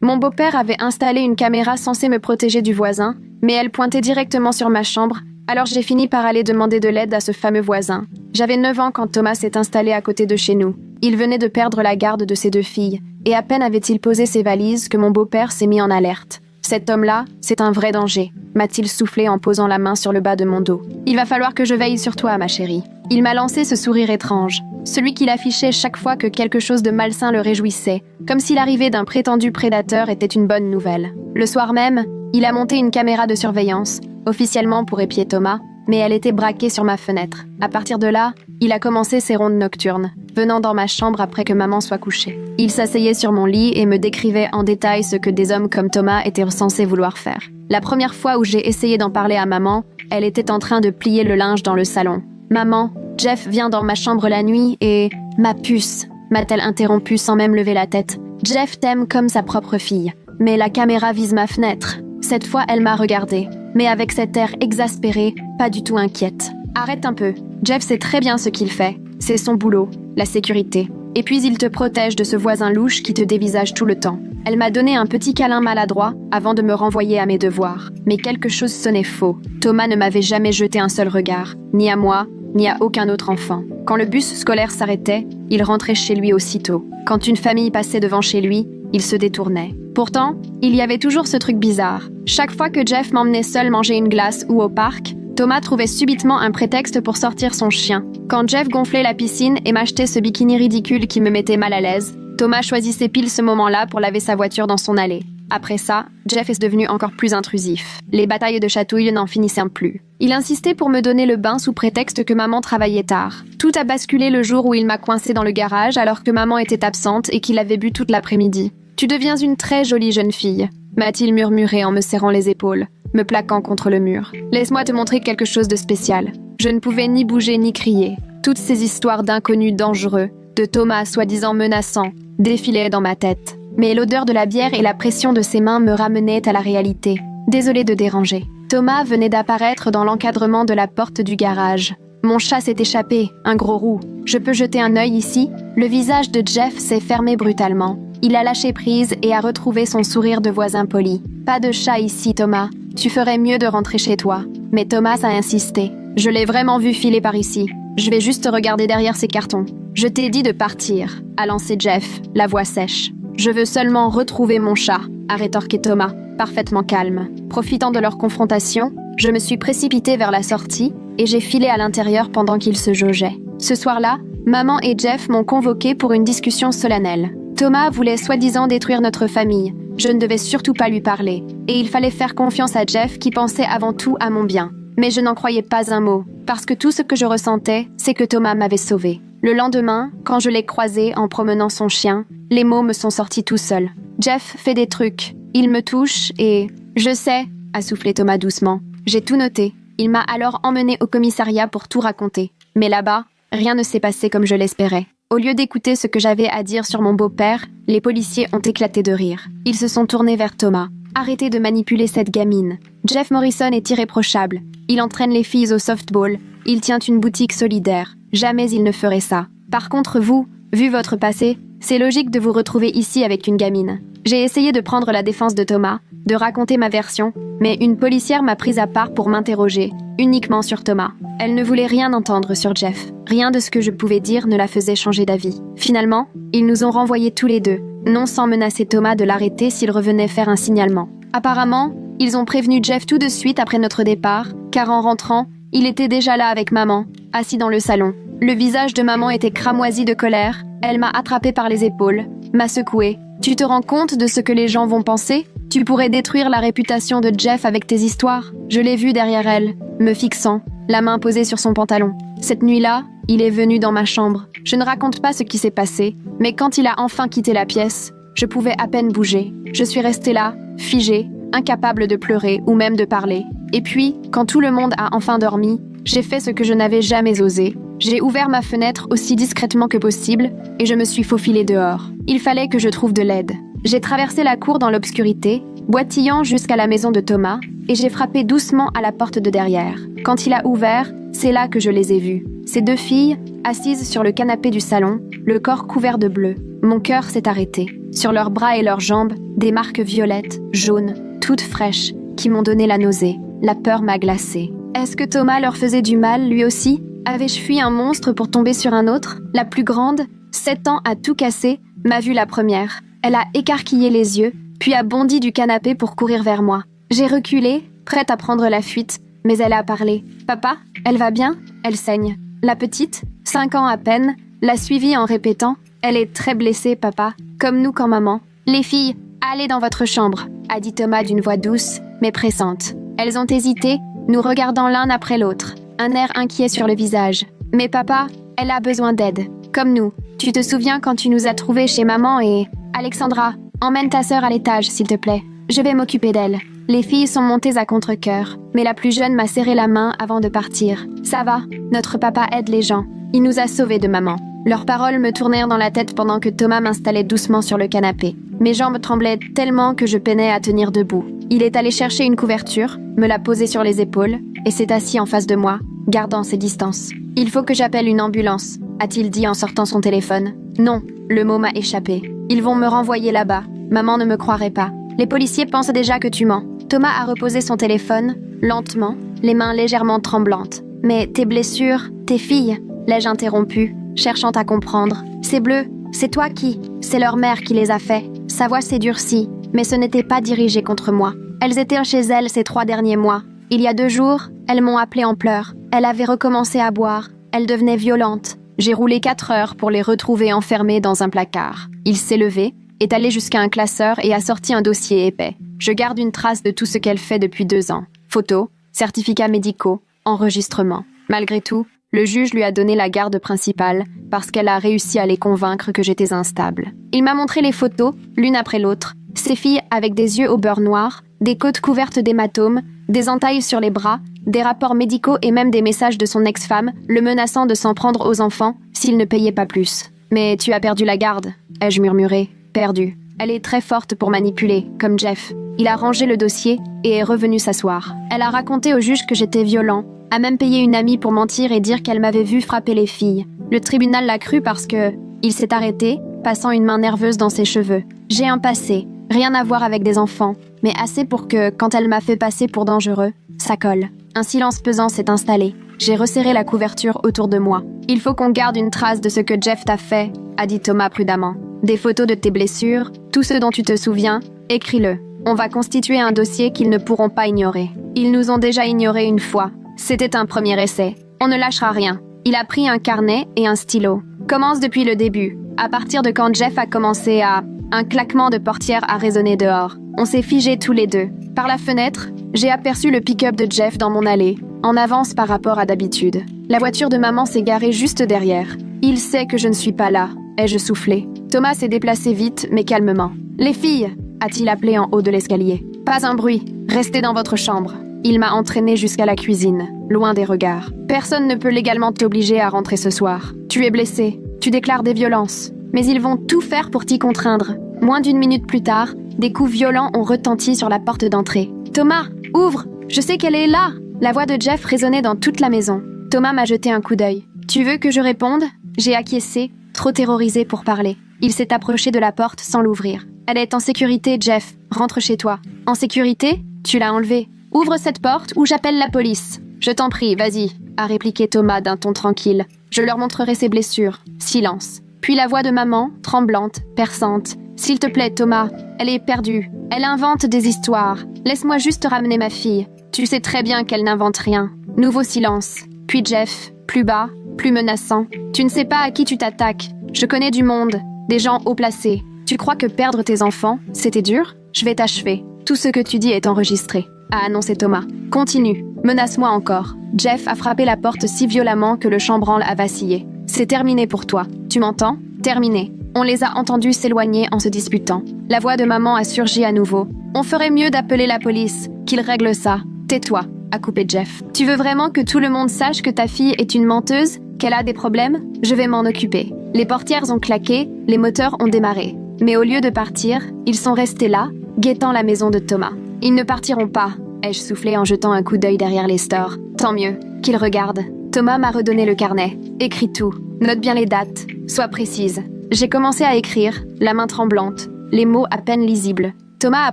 Mon beau-père avait installé une caméra censée me protéger du voisin, mais elle pointait directement sur ma chambre, alors j'ai fini par aller demander de l'aide à ce fameux voisin. J'avais 9 ans quand Thomas s'est installé à côté de chez nous. Il venait de perdre la garde de ses 2 filles, et à peine avait-il posé ses valises que mon beau-père s'est mis en alerte. Cet homme-là, c'est un vrai danger, m'a-t-il soufflé en posant la main sur le bas de mon dos. Il va falloir que je veille sur toi, ma chérie. Il m'a lancé ce sourire étrange, celui qu'il affichait chaque fois que quelque chose de malsain le réjouissait, comme si l'arrivée d'un prétendu prédateur était une bonne nouvelle. Le soir même, il a monté une caméra de surveillance, officiellement pour épier Thomas, mais elle était braquée sur ma fenêtre. À partir de là, il a commencé ses rondes nocturnes, venant dans ma chambre après que maman soit couchée. Il s'asseyait sur mon lit et me décrivait en détail ce que des hommes comme Thomas étaient censés vouloir faire. La première fois où j'ai essayé d'en parler à maman, elle était en train de plier le linge dans le salon. « Maman, Jeff vient dans ma chambre la nuit et... Ma puce !» m'a-t-elle interrompu sans même lever la tête. « Jeff t'aime comme sa propre fille. Mais la caméra vise ma fenêtre. » Cette fois, elle m'a regardée, mais avec cet air exaspéré, pas du tout inquiète. « Arrête un peu. Jeff sait très bien ce qu'il fait. C'est son boulot, la sécurité. Et puis il te protège de ce voisin louche qui te dévisage tout le temps. » Elle m'a donné un petit câlin maladroit avant de me renvoyer à mes devoirs. Mais quelque chose sonnait faux. Thomas ne m'avait jamais jeté un seul regard, ni à moi, ni à aucun autre enfant. Quand le bus scolaire s'arrêtait, il rentrait chez lui aussitôt. Quand une famille passait devant chez lui, il se détournait. Pourtant, il y avait toujours ce truc bizarre. Chaque fois que Jeff m'emmenait seul manger une glace ou au parc, Thomas trouvait subitement un prétexte pour sortir son chien. Quand Jeff gonflait la piscine et m'achetait ce bikini ridicule qui me mettait mal à l'aise, Thomas choisissait pile ce moment-là pour laver sa voiture dans son allée. Après ça, Jeff est devenu encore plus intrusif. Les batailles de chatouille n'en finissaient plus. Il insistait pour me donner le bain sous prétexte que maman travaillait tard. Tout a basculé le jour où il m'a coincée dans le garage alors que maman était absente et qu'il avait bu toute l'après-midi. « Tu deviens une très jolie jeune fille », m'a-t-il murmuré en me serrant les épaules, me plaquant contre le mur. « Laisse-moi te montrer quelque chose de spécial. » Je ne pouvais ni bouger ni crier. Toutes ces histoires d'inconnus dangereux, de Thomas soi-disant menaçant, défilaient dans ma tête. Mais l'odeur de la bière et la pression de ses mains me ramenaient à la réalité. Désolée de déranger. Thomas venait d'apparaître dans l'encadrement de la porte du garage. Mon chat s'est échappé, un gros roux. Je peux jeter un œil ici? Le visage de Jeff s'est fermé brutalement. Il a lâché prise et a retrouvé son sourire de voisin poli. Pas de chat ici, Thomas. Tu ferais mieux de rentrer chez toi. Mais Thomas a insisté. Je l'ai vraiment vu filer par ici. Je vais juste regarder derrière ces cartons. Je t'ai dit de partir, a lancé Jeff, la voix sèche. Je veux seulement retrouver mon chat, a rétorqué Thomas, parfaitement calme. Profitant de leur confrontation, je me suis précipitée vers la sortie et j'ai filé à l'intérieur pendant qu'ils se jaugeaient. Ce soir-là, maman et Jeff m'ont convoqué pour une discussion solennelle. Thomas voulait soi-disant détruire notre famille. Je ne devais surtout pas lui parler. Et il fallait faire confiance à Jeff qui pensait avant tout à mon bien. Mais je n'en croyais pas un mot, parce que tout ce que je ressentais, c'est que Thomas m'avait sauvée. Le lendemain, quand je l'ai croisé en promenant son chien, les mots me sont sortis tout seuls. Jeff fait des trucs. Il me touche et... Je sais, a soufflé Thomas doucement. J'ai tout noté. Il m'a alors emmené au commissariat pour tout raconter. Mais là-bas, rien ne s'est passé comme je l'espérais. Au lieu d'écouter ce que j'avais à dire sur mon beau-père, les policiers ont éclaté de rire. Ils se sont tournés vers Thomas. Arrêtez de manipuler cette gamine. Jeff Morrison est irréprochable. Il entraîne les filles au softball. Il tient une boutique solidaire. Jamais il ne ferait ça. Par contre, vous, vu votre passé, c'est logique de vous retrouver ici avec une gamine. J'ai essayé de prendre la défense de Thomas, de raconter ma version, mais une policière m'a prise à part pour m'interroger, uniquement sur Thomas. Elle ne voulait rien entendre sur Jeff. Rien de ce que je pouvais dire ne la faisait changer d'avis. Finalement, ils nous ont renvoyés tous les deux, non sans menacer Thomas de l'arrêter s'il revenait faire un signalement. Apparemment, ils ont prévenu Jeff tout de suite après notre départ, car en rentrant, il était déjà là avec maman, assis dans le salon. Le visage de maman était cramoisi de colère. Elle m'a attrapé par les épaules, m'a secoué. Tu te rends compte de ce que les gens vont penser? Tu pourrais détruire la réputation de Jeff avec tes histoires. Je l'ai vu derrière elle, me fixant, la main posée sur son pantalon. Cette nuit-là, il est venu dans ma chambre. Je ne raconte pas ce qui s'est passé, mais quand il a enfin quitté la pièce, je pouvais à peine bouger. Je suis restée là, figée, incapable de pleurer ou même de parler. Et puis, quand tout le monde a enfin dormi, j'ai fait ce que je n'avais jamais osé. J'ai ouvert ma fenêtre aussi discrètement que possible et je me suis faufilée dehors. Il fallait que je trouve de l'aide. J'ai traversé la cour dans l'obscurité, boitillant jusqu'à la maison de Thomas, et j'ai frappé doucement à la porte de derrière. Quand il a ouvert, c'est là que je les ai vues. Ces deux filles, assises sur le canapé du salon, le corps couvert de bleu. Mon cœur s'est arrêté. Sur leurs bras et leurs jambes, des marques violettes, jaunes, toutes fraîches, qui m'ont donné la nausée. La peur m'a glacée. Est-ce que Thomas leur faisait du mal, lui aussi? Avais-je fui un monstre pour tomber sur un autre? La plus grande, 7 ans à tout casser, m'a vue la première. Elle a écarquillé les yeux, puis a bondi du canapé pour courir vers moi. J'ai reculé, prête à prendre la fuite, mais elle a parlé. « Papa, elle va bien ?» Elle saigne. La petite, 5 ans à peine, l'a suivie en répétant « Elle est très blessée, papa, comme nous quand maman. »« Les filles, allez dans votre chambre », a dit Thomas d'une voix douce, mais pressante. Elles ont hésité, nous regardant l'un après l'autre, un air inquiet sur le visage. « Mais papa, elle a besoin d'aide, comme nous. Tu te souviens quand tu nous as trouvés chez maman et... Alexandra, emmène ta sœur à l'étage, s'il te plaît. Je vais m'occuper d'elle. » Les filles sont montées à contre-cœur, mais la plus jeune m'a serré la main avant de partir. « Ça va, notre papa aide les gens. Il nous a sauvés de maman. » Leurs paroles me tournèrent dans la tête pendant que Thomas m'installait doucement sur le canapé. Mes jambes tremblaient tellement que je peinais à tenir debout. Il est allé chercher une couverture, me l'a posée sur les épaules, et s'est assis en face de moi, gardant ses distances. « Il faut que j'appelle une ambulance », a-t-il dit en sortant son téléphone. « Non, le mot m'a échappé. Ils vont me renvoyer là-bas. Maman ne me croirait pas. Les policiers pensent déjà que tu mens. » Thomas a reposé son téléphone, lentement, les mains légèrement tremblantes. « Mais tes blessures, tes filles ?» l'ai-je interrompu, cherchant à comprendre. « C'est bleu, c'est toi qui... C'est leur mère qui les a faits. » Sa voix s'est durcie, mais ce n'était pas dirigé contre moi. Elles étaient chez elles ces 3 derniers mois. Il y a 2 jours, elles m'ont appelée en pleurs. Elle avait recommencé à boire. Elle devenait violente. J'ai roulé 4 heures pour les retrouver enfermées dans un placard. Il s'est levé, est allé jusqu'à un classeur et a sorti un dossier épais. Je garde une trace de tout ce qu'elle fait depuis 2 ans. Photos, certificats médicaux, enregistrements. Malgré tout, le juge lui a donné la garde principale parce qu'elle a réussi à les convaincre que j'étais instable. Il m'a montré les photos, l'une après l'autre. Ces filles avec des yeux au beurre noir, des côtes couvertes d'hématomes, des entailles sur les bras, des rapports médicaux et même des messages de son ex-femme le menaçant de s'en prendre aux enfants s'il ne payait pas plus. « Mais tu as perdu la garde », ai-je murmuré. « Perdu. Elle est très forte pour manipuler, comme Jeff. » Il a rangé le dossier et est revenu s'asseoir. Elle a raconté au juge que j'étais violent, a même payé une amie pour mentir et dire qu'elle m'avait vu frapper les filles. Le tribunal l'a cru parce que... Il s'est arrêté, passant une main nerveuse dans ses cheveux. J'ai un passé, rien à voir avec des enfants, mais assez pour que, quand elle m'a fait passer pour dangereux, ça colle. Un silence pesant s'est installé. J'ai resserré la couverture autour de moi. « Il faut qu'on garde une trace de ce que Jeff t'a fait », a dit Thomas prudemment. « Des photos de tes blessures, tout ce dont tu te souviens, écris-le. On va constituer un dossier qu'ils ne pourront pas ignorer. Ils nous ont déjà ignorés une fois. C'était un premier essai. On ne lâchera rien. » Il a pris un carnet et un stylo. « Commence depuis le début, à partir de quand Jeff a commencé à... » Un claquement de portière a résonné dehors. On s'est figés tous les deux. Par la fenêtre, j'ai aperçu le pick-up de Jeff dans mon allée, en avance par rapport à d'habitude. La voiture de maman s'est garée juste derrière. Il sait que je ne suis pas là, ai-je soufflé. Thomas s'est déplacé vite, mais calmement. « Les filles !» a-t-il appelé en haut de l'escalier. « Pas un bruit, restez dans votre chambre. » Il m'a entraîné jusqu'à la cuisine, loin des regards. « Personne ne peut légalement t'obliger à rentrer ce soir. Tu es blessé, tu déclares des violences. Mais ils vont tout faire pour t'y contraindre. » Moins d'1 minute plus tard, des coups violents ont retenti sur la porte d'entrée. « Thomas, ouvre! Je sais qu'elle est là !» La voix de Jeff résonnait dans toute la maison. Thomas m'a jeté un coup d'œil. « Tu veux que je réponde ?» J'ai acquiescé, trop terrorisé pour parler. Il s'est approché de la porte sans l'ouvrir. « Elle est en sécurité, Jeff. Rentre chez toi. »« En sécurité ? Tu l'as enlevée. Ouvre cette porte ou j'appelle la police. »« Je t'en prie, vas-y, » a répliqué Thomas d'un ton tranquille. « Je leur montrerai ses blessures. » Silence. Puis la voix de maman, tremblante, perçante. « S'il te plaît, Thomas, elle est perdue. Elle invente des histoires. Laisse-moi juste ramener ma fille. Tu sais très bien qu'elle n'invente rien. » Nouveau silence. Puis Jeff, plus bas, plus menaçant. « Tu ne sais pas à qui tu t'attaques. Je connais du monde, des gens haut placés. Tu crois que perdre tes enfants, c'était dur ? Je vais t'achever. Tout ce que tu dis est enregistré. » a annoncé Thomas. « Continue. Menace-moi encore. » Jeff a frappé la porte si violemment que le chambranle a vacillé. « C'est terminé pour toi. Tu m'entends ? Terminé. » On les a entendus s'éloigner en se disputant. La voix de maman a surgi à nouveau. « On ferait mieux d'appeler la police, qu'ils règlent ça. Tais-toi, » a coupé Jeff. « Tu veux vraiment que tout le monde sache que ta fille est une menteuse, qu'elle a des problèmes ? Je vais m'en occuper. » Les portières ont claqué, les moteurs ont démarré. Mais au lieu de partir, ils sont restés là, guettant la maison de Thomas. « Ils ne partiront pas, » ai-je soufflé en jetant un coup d'œil derrière les stores. « Tant mieux, qu'ils regardent. » Thomas m'a redonné le carnet. « Écris tout. Note bien les dates. Sois précise. J'ai commencé à écrire, la main tremblante, les mots à peine lisibles. Thomas a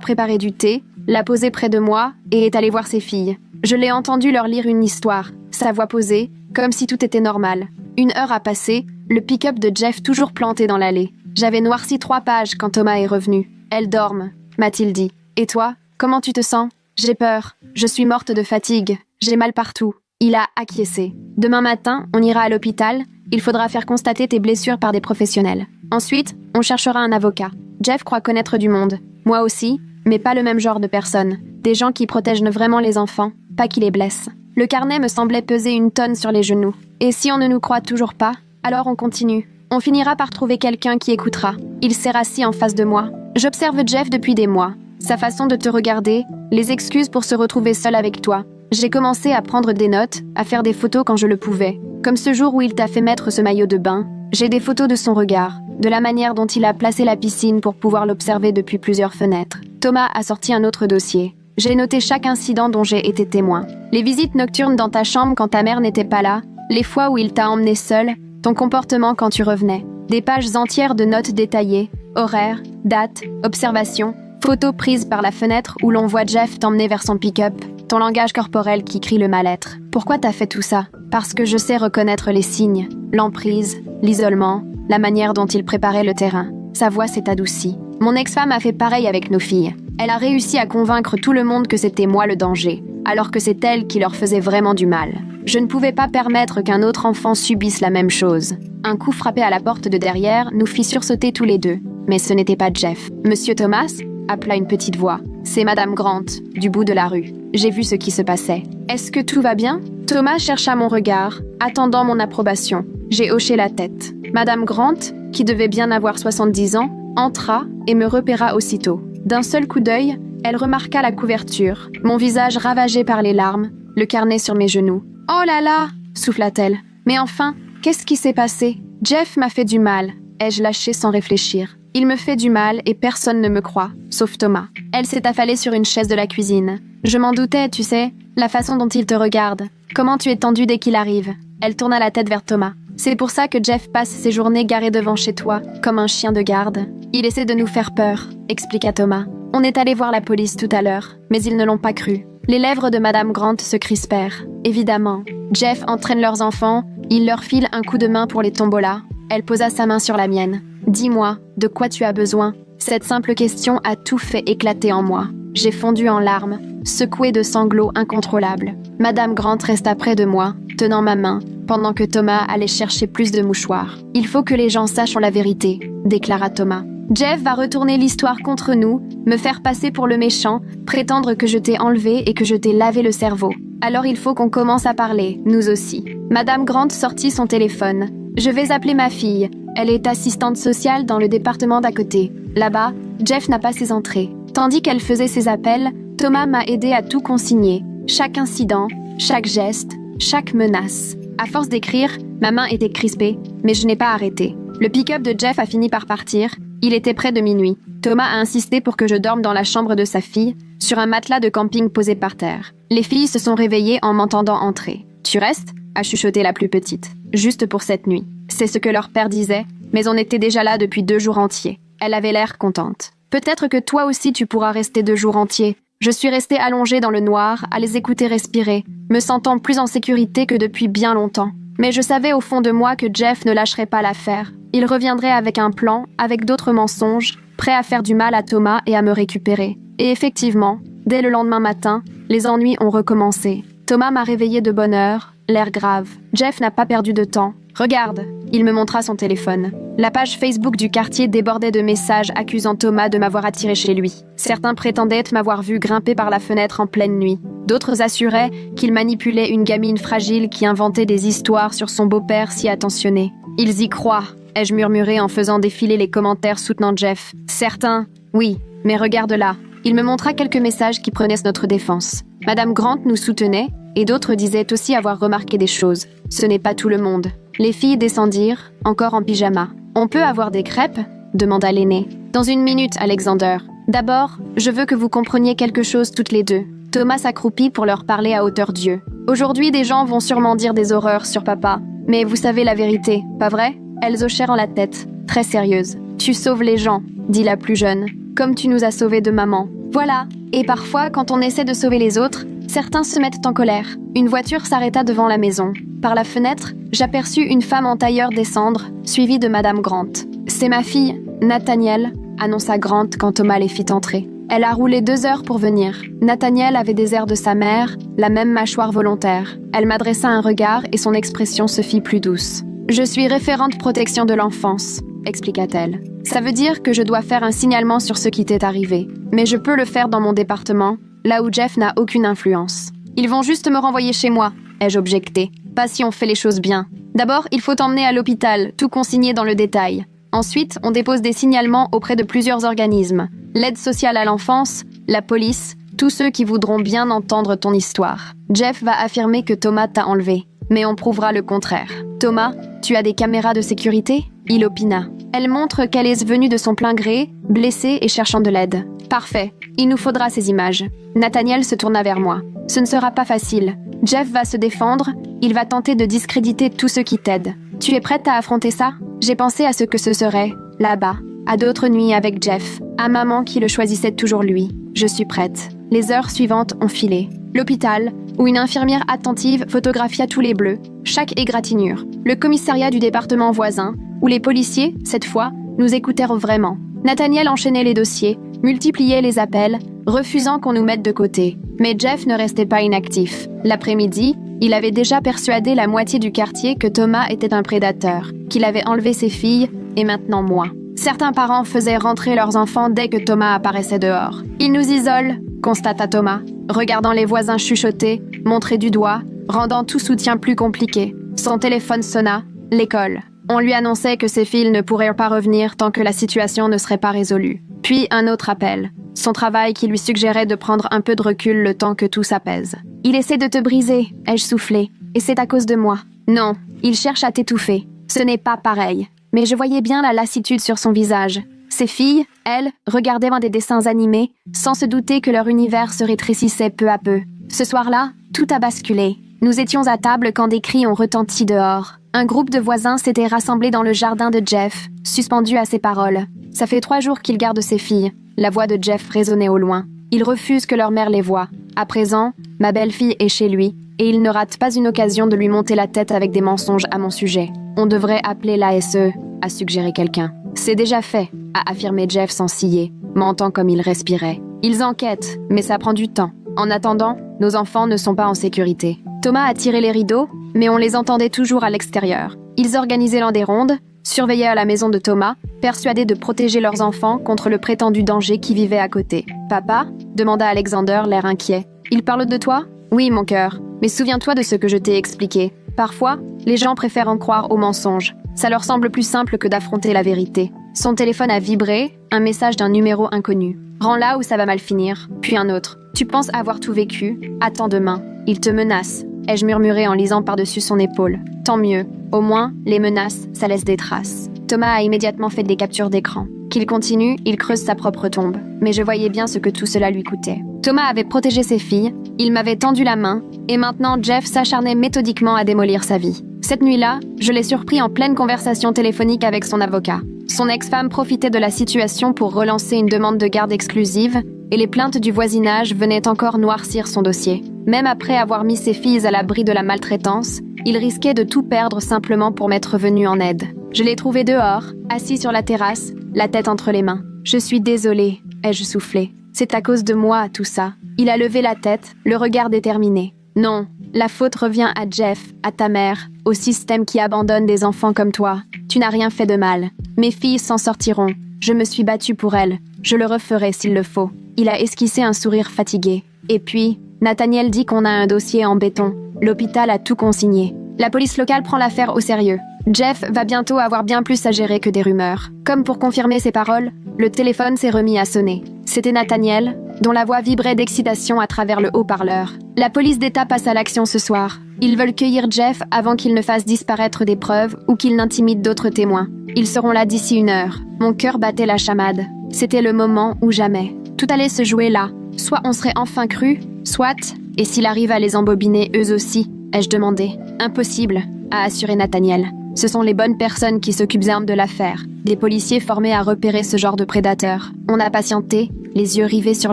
préparé du thé, l'a posé près de moi et est allé voir ses filles. Je l'ai entendu leur lire une histoire, sa voix posée, comme si tout était normal. 1 heure a passé, le pick-up de Jeff toujours planté dans l'allée. J'avais noirci 3 pages quand Thomas est revenu. Elles dorment, m'a-t-il dit. Et toi, comment tu te sens? J'ai peur. Je suis morte de fatigue. J'ai mal partout. Il a acquiescé. Demain matin, on ira à l'hôpital. Il faudra faire constater tes blessures par des professionnels. Ensuite, on cherchera un avocat. Jeff croit connaître du monde. Moi aussi, mais pas le même genre de personnes. Des gens qui protègent vraiment les enfants, pas qui les blessent. Le carnet me semblait peser 1 tonne sur les genoux. Et si on ne nous croit toujours pas, alors on continue. On finira par trouver quelqu'un qui écoutera. Il s'est rassis en face de moi. J'observe Jeff depuis des mois. Sa façon de te regarder, les excuses pour se retrouver seul avec toi. J'ai commencé à prendre des notes, à faire des photos quand je le pouvais. Comme ce jour où il t'a fait mettre ce maillot de bain. J'ai des photos de son regard, de la manière dont il a placé la piscine pour pouvoir l'observer depuis plusieurs fenêtres. Thomas a sorti un autre dossier. J'ai noté chaque incident dont j'ai été témoin. Les visites nocturnes dans ta chambre quand ta mère n'était pas là, les fois où il t'a emmené seul, ton comportement quand tu revenais. Des pages entières de notes détaillées, horaires, dates, observations, photos prises par la fenêtre où l'on voit Jeff t'emmener vers son pick-up, ton langage corporel qui crie le mal-être. Pourquoi t'as fait tout ça? Parce que je sais reconnaître les signes, l'emprise, l'isolement, la manière dont il préparait le terrain. Sa voix s'est adoucie. Mon ex-femme a fait pareil avec nos filles. Elle a réussi à convaincre tout le monde que c'était moi le danger, alors que c'est elle qui leur faisait vraiment du mal. Je ne pouvais pas permettre qu'un autre enfant subisse la même chose. Un coup frappé à la porte de derrière nous fit sursauter tous les deux. Mais ce n'était pas Jeff. « Monsieur Thomas ?» appela une petite voix. « C'est Madame Grant, du bout de la rue. J'ai vu ce qui se passait. Est-ce que tout va bien ?» Thomas chercha mon regard, attendant mon approbation. J'ai hoché la tête. Madame Grant, qui devait bien avoir 70 ans, entra et me repéra aussitôt. D'un seul coup d'œil, elle remarqua la couverture, mon visage ravagé par les larmes, le carnet sur mes genoux. « Oh là là !» souffla-t-elle. « Mais enfin, qu'est-ce qui s'est passé? Jeff m'a fait du mal. » ai-je lâché sans réfléchir. Il me fait du mal et personne ne me croit, sauf Thomas. Elle s'est affalée sur une chaise de la cuisine. Je m'en doutais, tu sais, la façon dont il te regarde. Comment tu es tendu dès qu'il arrive. Elle tourna la tête vers Thomas. C'est pour ça que Jeff passe ses journées garé devant chez toi, comme un chien de garde. Il essaie de nous faire peur, expliqua Thomas. On est allé voir la police tout à l'heure, mais ils ne l'ont pas cru. Les lèvres de Madame Grant se crispèrent. Évidemment. Jeff entraîne leurs enfants, il leur file un coup de main pour les tombolas. Elle posa sa main sur la mienne. Dis-moi, de quoi tu as besoin? Cette simple question a tout fait éclater en moi. J'ai fondu en larmes, secouée de sanglots incontrôlables. Madame Grant resta près de moi, tenant ma main, pendant que Thomas allait chercher plus de mouchoirs. « Il faut que les gens sachent la vérité », déclara Thomas. « Jeff va retourner l'histoire contre nous, me faire passer pour le méchant, prétendre que je t'ai enlevé et que je t'ai lavé le cerveau. Alors il faut qu'on commence à parler, nous aussi. » Madame Grant sortit son téléphone. « Je vais appeler ma fille. Elle est assistante sociale dans le département d'à côté. Là-bas, Jeff n'a pas ses entrées. Tandis qu'elle faisait ses appels, Thomas m'a aidé à tout consigner. Chaque incident, chaque geste, chaque menace. À force d'écrire, ma main était crispée, mais je n'ai pas arrêté. Le pick-up de Jeff a fini par partir. Il était près de minuit. Thomas a insisté pour que je dorme dans la chambre de sa fille, sur un matelas de camping posé par terre. Les filles se sont réveillées en m'entendant entrer. « Tu restes ?» a chuchoté la plus petite. « Juste pour cette nuit. » C'est ce que leur père disait, mais on était déjà là depuis 2 jours entiers. Elle avait l'air contente. « Peut-être que toi aussi tu pourras rester 2 jours entiers. » Je suis restée allongée dans le noir, à les écouter respirer, me sentant plus en sécurité que depuis bien longtemps. Mais je savais au fond de moi que Jeff ne lâcherait pas l'affaire. Il reviendrait avec un plan, avec d'autres mensonges, prêt à faire du mal à Thomas et à me récupérer. Et effectivement, dès le lendemain matin, les ennuis ont recommencé. Thomas m'a réveillée de bonne heure, l'air grave. Jeff n'a pas perdu de temps. « Regarde !» Il me montra son téléphone. La page Facebook du quartier débordait de messages accusant Thomas de m'avoir attiré chez lui. Certains prétendaient m'avoir vu grimper par la fenêtre en pleine nuit. D'autres assuraient qu'il manipulait une gamine fragile qui inventait des histoires sur son beau-père si attentionné. « Ils y croient !» ai-je murmuré en faisant défiler les commentaires soutenant Jeff. « Certains, oui, mais regarde là. » Il me montra quelques messages qui prenaient notre défense. Madame Grant nous soutenait, et d'autres disaient aussi avoir remarqué des choses. Ce n'est pas tout le monde. Les filles descendirent, encore en pyjama. « On peut avoir des crêpes ?» demanda l'aînée. « Dans 1 minute, Alexander. D'abord, je veux que vous compreniez quelque chose toutes les deux. » Thomas s'accroupit pour leur parler à hauteur d'yeux. « Aujourd'hui, des gens vont sûrement dire des horreurs sur papa. Mais vous savez la vérité, pas vrai ? Elles hochèrent la tête, très sérieuses. « Tu sauves les gens, » dit la plus jeune, « comme tu nous as sauvés de maman. » Voilà, et parfois, quand on essaie de sauver les autres, certains se mettent en colère. Une voiture s'arrêta devant la maison. Par la fenêtre, j'aperçus une femme en tailleur descendre, suivie de Madame Grant. « C'est ma fille, Nathaniel », annonça Grant quand Thomas les fit entrer. Elle a roulé 2 heures pour venir. Nathaniel avait des airs de sa mère, la même mâchoire volontaire. Elle m'adressa un regard et son expression se fit plus douce. « Je suis référente protection de l'enfance », expliqua-t-elle. « Ça veut dire que je dois faire un signalement sur ce qui t'est arrivé. Mais je peux le faire dans mon département, là où Jeff n'a aucune influence. »« Ils vont juste me renvoyer chez moi », ai-je objecté. « Pas si on fait les choses bien. D'abord, il faut t'emmener à l'hôpital, tout consigner dans le détail. Ensuite, on dépose des signalements auprès de plusieurs organismes. L'aide sociale à l'enfance, la police, tous ceux qui voudront bien entendre ton histoire. Jeff va affirmer que Thomas t'a enlevé, mais on prouvera le contraire. Thomas, tu as des caméras de sécurité ? Il opina. Elle montre qu'elle est venue de son plein gré, blessée et cherchant de l'aide. Parfait, il nous faudra ces images. Nathaniel se tourna vers moi. Ce ne sera pas facile. Jeff va se défendre, il va tenter de discréditer tous ceux qui t'aident. Tu es prête à affronter ça ? J'ai pensé à ce que ce serait, là-bas, à d'autres nuits avec Jeff, à maman qui le choisissait toujours lui. Je suis prête. Les heures suivantes ont filé. L'hôpital, où une infirmière attentive photographia tous les bleus, chaque égratignure. Le commissariat du département voisin, où les policiers, cette fois, nous écoutèrent vraiment. Nathaniel enchaînait les dossiers, multipliait les appels, refusant qu'on nous mette de côté. Mais Jeff ne restait pas inactif. L'après-midi, il avait déjà persuadé la moitié du quartier que Thomas était un prédateur, qu'il avait enlevé ses filles, et maintenant moi. Certains parents faisaient rentrer leurs enfants dès que Thomas apparaissait dehors. « Il nous isole », constata Thomas, regardant les voisins chuchoter, montrer du doigt, rendant tout soutien plus compliqué. Son téléphone sonna, l'école. On lui annonçait que ses filles ne pourraient pas revenir tant que la situation ne serait pas résolue. Puis un autre appel. Son travail qui lui suggérait de prendre un peu de recul le temps que tout s'apaise. « Il essaie de te briser », ai-je soufflé, « et c'est à cause de moi. » « Non, il cherche à t'étouffer. Ce n'est pas pareil. » Mais je voyais bien la lassitude sur son visage. Ses filles, elles, regardaient des dessins animés, sans se douter que leur univers se rétrécissait peu à peu. Ce soir-là, tout a basculé. Nous étions à table quand des cris ont retenti dehors. Un groupe de voisins s'était rassemblé dans le jardin de Jeff, suspendu à ses paroles. Ça fait 3 jours qu'il garde ses filles. La voix de Jeff résonnait au loin. Il refuse que leur mère les voie. À présent, ma belle-fille est chez lui, et il ne rate pas une occasion de lui monter la tête avec des mensonges à mon sujet. On devrait appeler l'ASE, a suggéré quelqu'un. C'est déjà fait, a affirmé Jeff sans ciller, mentant comme il respirait. Ils enquêtent, mais ça prend du temps. En attendant, nos enfants ne sont pas en sécurité. Thomas a tiré les rideaux, mais on les entendait toujours à l'extérieur. Ils organisaient l'un des rondes, surveillaient à la maison de Thomas, persuadés de protéger leurs enfants contre le prétendu danger qui vivait à côté. « Papa ?» demanda Alexander, l'air inquiet. « Il parle de toi ?»« Oui, mon cœur, mais souviens-toi de ce que je t'ai expliqué. Parfois, les gens préfèrent en croire aux mensonges. Ça leur semble plus simple que d'affronter la vérité. » Son téléphone a vibré, un message d'un numéro inconnu. « Rends là ou ça va mal finir. » Puis un autre. « Tu penses avoir tout vécu ? Attends demain. Il te menace. » ai-je murmuré en lisant par-dessus son épaule. « Tant mieux. Au moins, les menaces, ça laisse des traces. » Thomas a immédiatement fait des captures d'écran. Qu'il continue, il creuse sa propre tombe. Mais je voyais bien ce que tout cela lui coûtait. Thomas avait protégé ses filles, il m'avait tendu la main, et maintenant Jeff s'acharnait méthodiquement à démolir sa vie. Cette nuit-là, je l'ai surpris en pleine conversation téléphonique avec son avocat. Son ex-femme profitait de la situation pour relancer une demande de garde exclusive, et les plaintes du voisinage venaient encore noircir son dossier. Même après avoir mis ses filles à l'abri de la maltraitance, il risquait de tout perdre simplement pour m'être venu en aide. Je l'ai trouvé dehors, assis sur la terrasse, la tête entre les mains. « Je suis désolée », ai-je soufflé. « C'est à cause de moi, tout ça. » Il a levé la tête, le regard déterminé. « Non, la faute revient à Jeff, à ta mère, au système qui abandonne des enfants comme toi. Tu n'as rien fait de mal. Mes filles s'en sortiront. Je me suis battue pour elles. Je le referai s'il le faut. » Il a esquissé un sourire fatigué. Et puis, Nathaniel dit qu'on a un dossier en béton. L'hôpital a tout consigné. La police locale prend l'affaire au sérieux. Jeff va bientôt avoir bien plus à gérer que des rumeurs. Comme pour confirmer ses paroles, le téléphone s'est remis à sonner. C'était Nathaniel, dont la voix vibrait d'excitation à travers le haut-parleur. La police d'État passe à l'action ce soir. Ils veulent cueillir Jeff avant qu'il ne fasse disparaître des preuves ou qu'il n'intimide d'autres témoins. Ils seront là d'ici 1 heure. Mon cœur battait la chamade. C'était le moment ou jamais. Tout allait se jouer là. Soit on serait enfin cru, soit, et s'il arrive à les embobiner eux aussi, ai-je demandé. Impossible, a assuré Nathaniel. Ce sont les bonnes personnes qui s'occupent de l'affaire. Des policiers formés à repérer ce genre de prédateurs. On a patienté, les yeux rivés sur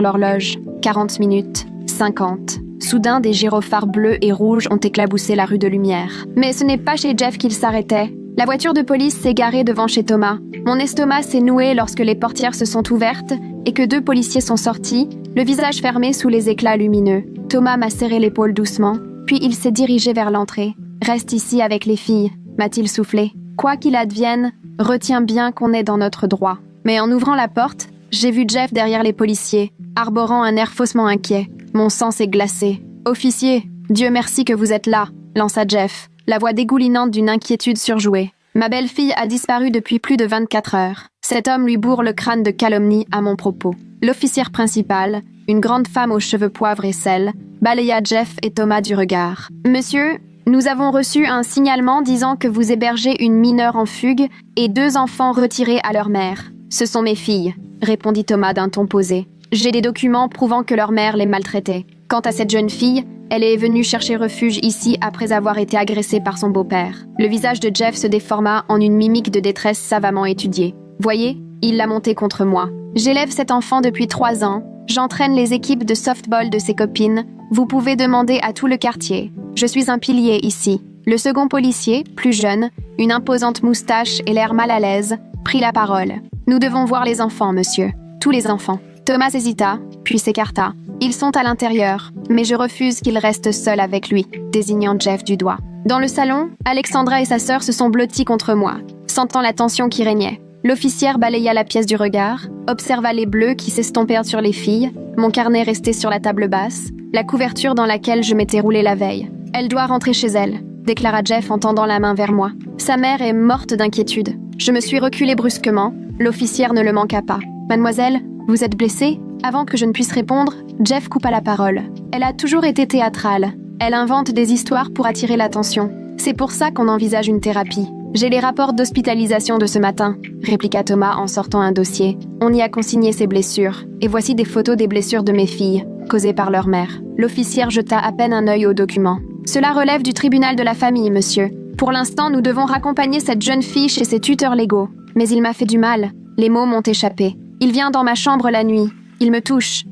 l'horloge. 40 minutes, 50. Soudain, des gyrophares bleus et rouges ont éclaboussé la rue de Lumière. Mais ce n'est pas chez Jeff qu'il s'arrêtait. La voiture de police s'est garée devant chez Thomas. Mon estomac s'est noué lorsque les portières se sont ouvertes et que 2 policiers sont sortis, le visage fermé sous les éclats lumineux. Thomas m'a serré l'épaule doucement, puis il s'est dirigé vers l'entrée. « Reste ici avec les filles », m'a-t-il soufflé. « Quoi qu'il advienne, retiens bien qu'on est dans notre droit. » Mais en ouvrant la porte, j'ai vu Jeff derrière les policiers, arborant un air faussement inquiet. Mon sang s'est glacé. « Officier, Dieu merci que vous êtes là », lança Jeff, la voix dégoulinante d'une inquiétude surjouée. Ma belle-fille a disparu depuis plus de 24 heures. Cet homme lui bourre le crâne de calomnie à mon propos. L'officière principale, une grande femme aux cheveux poivre et sel, balaya Jeff et Thomas du regard. « Monsieur, nous avons reçu un signalement disant que vous hébergez une mineure en fugue et 2 enfants retirés à leur mère. Ce sont mes filles, répondit Thomas d'un ton posé. J'ai des documents prouvant que leur mère les maltraitait. Quant à cette jeune fille, elle est venue chercher refuge ici après avoir été agressée par son beau-père. Le visage de Jeff se déforma en une mimique de détresse savamment étudiée. Voyez, il l'a montée contre moi. J'élève cet enfant depuis 3 ans. J'entraîne les équipes de softball de ses copines. Vous pouvez demander à tout le quartier. Je suis un pilier ici. Le second policier, plus jeune, une imposante moustache et l'air mal à l'aise, prit la parole. Nous devons voir les enfants, monsieur. Tous les enfants. Thomas hésita, puis s'écarta. Ils sont à l'intérieur, mais je refuse qu'il reste seul avec lui, désignant Jeff du doigt. Dans le salon, Alexandra et sa sœur se sont blotties contre moi, sentant la tension qui régnait. L'officière balaya la pièce du regard, observa les bleus qui s'estompèrent sur les filles, mon carnet resté sur la table basse, la couverture dans laquelle je m'étais roulée la veille. « Elle doit rentrer chez elle », déclara Jeff en tendant la main vers moi. Sa mère est morte d'inquiétude. Je me suis reculée brusquement, l'officière ne le manqua pas. « Mademoiselle, vous êtes blessée ?» Avant que je ne puisse répondre, Jeff coupa la parole. Elle a toujours été théâtrale. Elle invente des histoires pour attirer l'attention. C'est pour ça qu'on envisage une thérapie. J'ai les rapports d'hospitalisation de ce matin, répliqua Thomas en sortant un dossier. On y a consigné ses blessures. Et voici des photos des blessures de mes filles, causées par leur mère. L'officière jeta à peine un œil au document. Cela relève du tribunal de la famille, monsieur. Pour l'instant, nous devons raccompagner cette jeune fille chez ses tuteurs légaux. Mais il m'a fait du mal. Les mots m'ont échappé. Il vient dans ma chambre la nuit. Il me touche.